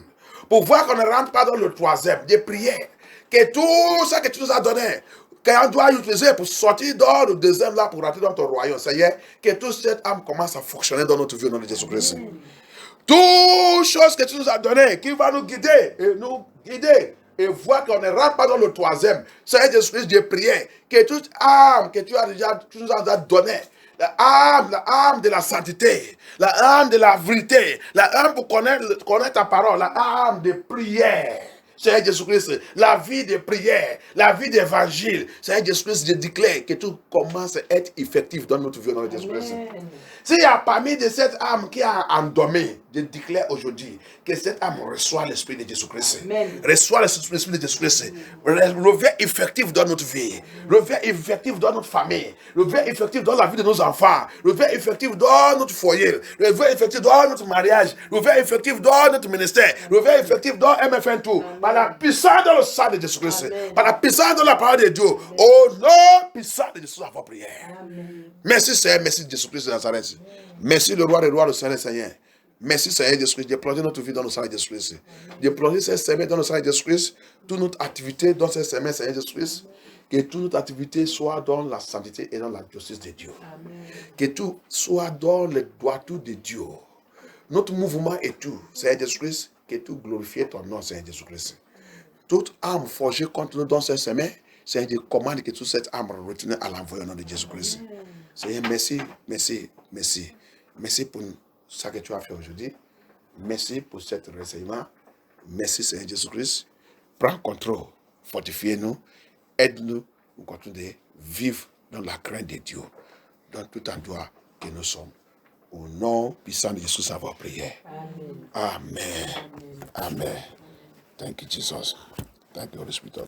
Pour voir qu'on ne rentre pas dans le troisième. J'ai prié que tout ça que tu nous as donné, qu'on doit utiliser pour sortir dans le deuxième là, pour rentrer dans ton royaume, Seigneur, que toute cette âme commence à fonctionner dans notre vie au nom de Jésus-Christ. Toutes choses que tu nous as données, qui va nous guider et voir qu'on ne rentre pas dans le troisième. Seigneur Jésus-Christ, j'ai prié que toute âme que tu nous as donnée, la âme de la sainteté, la âme de la vérité, la âme pour connaître ta parole, la âme de prière. Seigneur Jésus-Christ, la vie de prière, la vie d'évangile. Seigneur Jésus-Christ, je déclare que tout commence à être effectif dans notre vie, dans le Jésus-Christ. S'il y a parmi de cette âme qui a endormi, je déclare aujourd'hui que cette âme reçoit l'Esprit de Jésus-Christ. Reçoit l'Esprit de Jésus-Christ. Revient effectif dans notre vie. Revient effectif dans notre famille. Revient effectif dans la vie de nos enfants. Revient effectif dans notre foyer. Revient effectif dans notre mariage. Revient effectif dans notre ministère. Revient effectif dans MFN tout. Par la puissance dans le sang de Jésus-Christ. Par la puissance dans la parole de Dieu. Au nom puissant de Jésus, à votre prière. Merci Seigneur, merci Jésus-Christ de Nazareth. Merci le roi des rois, le Seigneur. Merci Seigneur Jésus-Christ de plonger notre vie dans le sang de Jésus-Christ. De plonger cette semaine dans le sang de Jésus-Christ. Toute notre activité dans cette semaine, Seigneur Jésus-Christ. Que toute notre activité soit dans la sainteté et dans la justice de Dieu. Amen. Que tout soit dans le droiture de Dieu. Notre mouvement et tout, Seigneur Jésus-Christ, que tout glorifie ton nom, Seigneur Jésus-Christ. Toute âme forgée contre nous dans cette semaine, Seigneur, je commande que toute cette âme retourne à l'envoi au nom de Jésus-Christ. Seigneur, merci. Merci pour ça que tu as fait aujourd'hui. Merci pour cet renseignement. Merci Seigneur Jésus-Christ. Prends contrôle, fortifie-nous, aide-nous pour continuer de vivre dans la crainte de Dieu, dans tout endroit que nous sommes. Au nom puissant de Jésus, savoir prier. Amen. Amen. Thank you, Jesus. Thank you, Holy Spirit.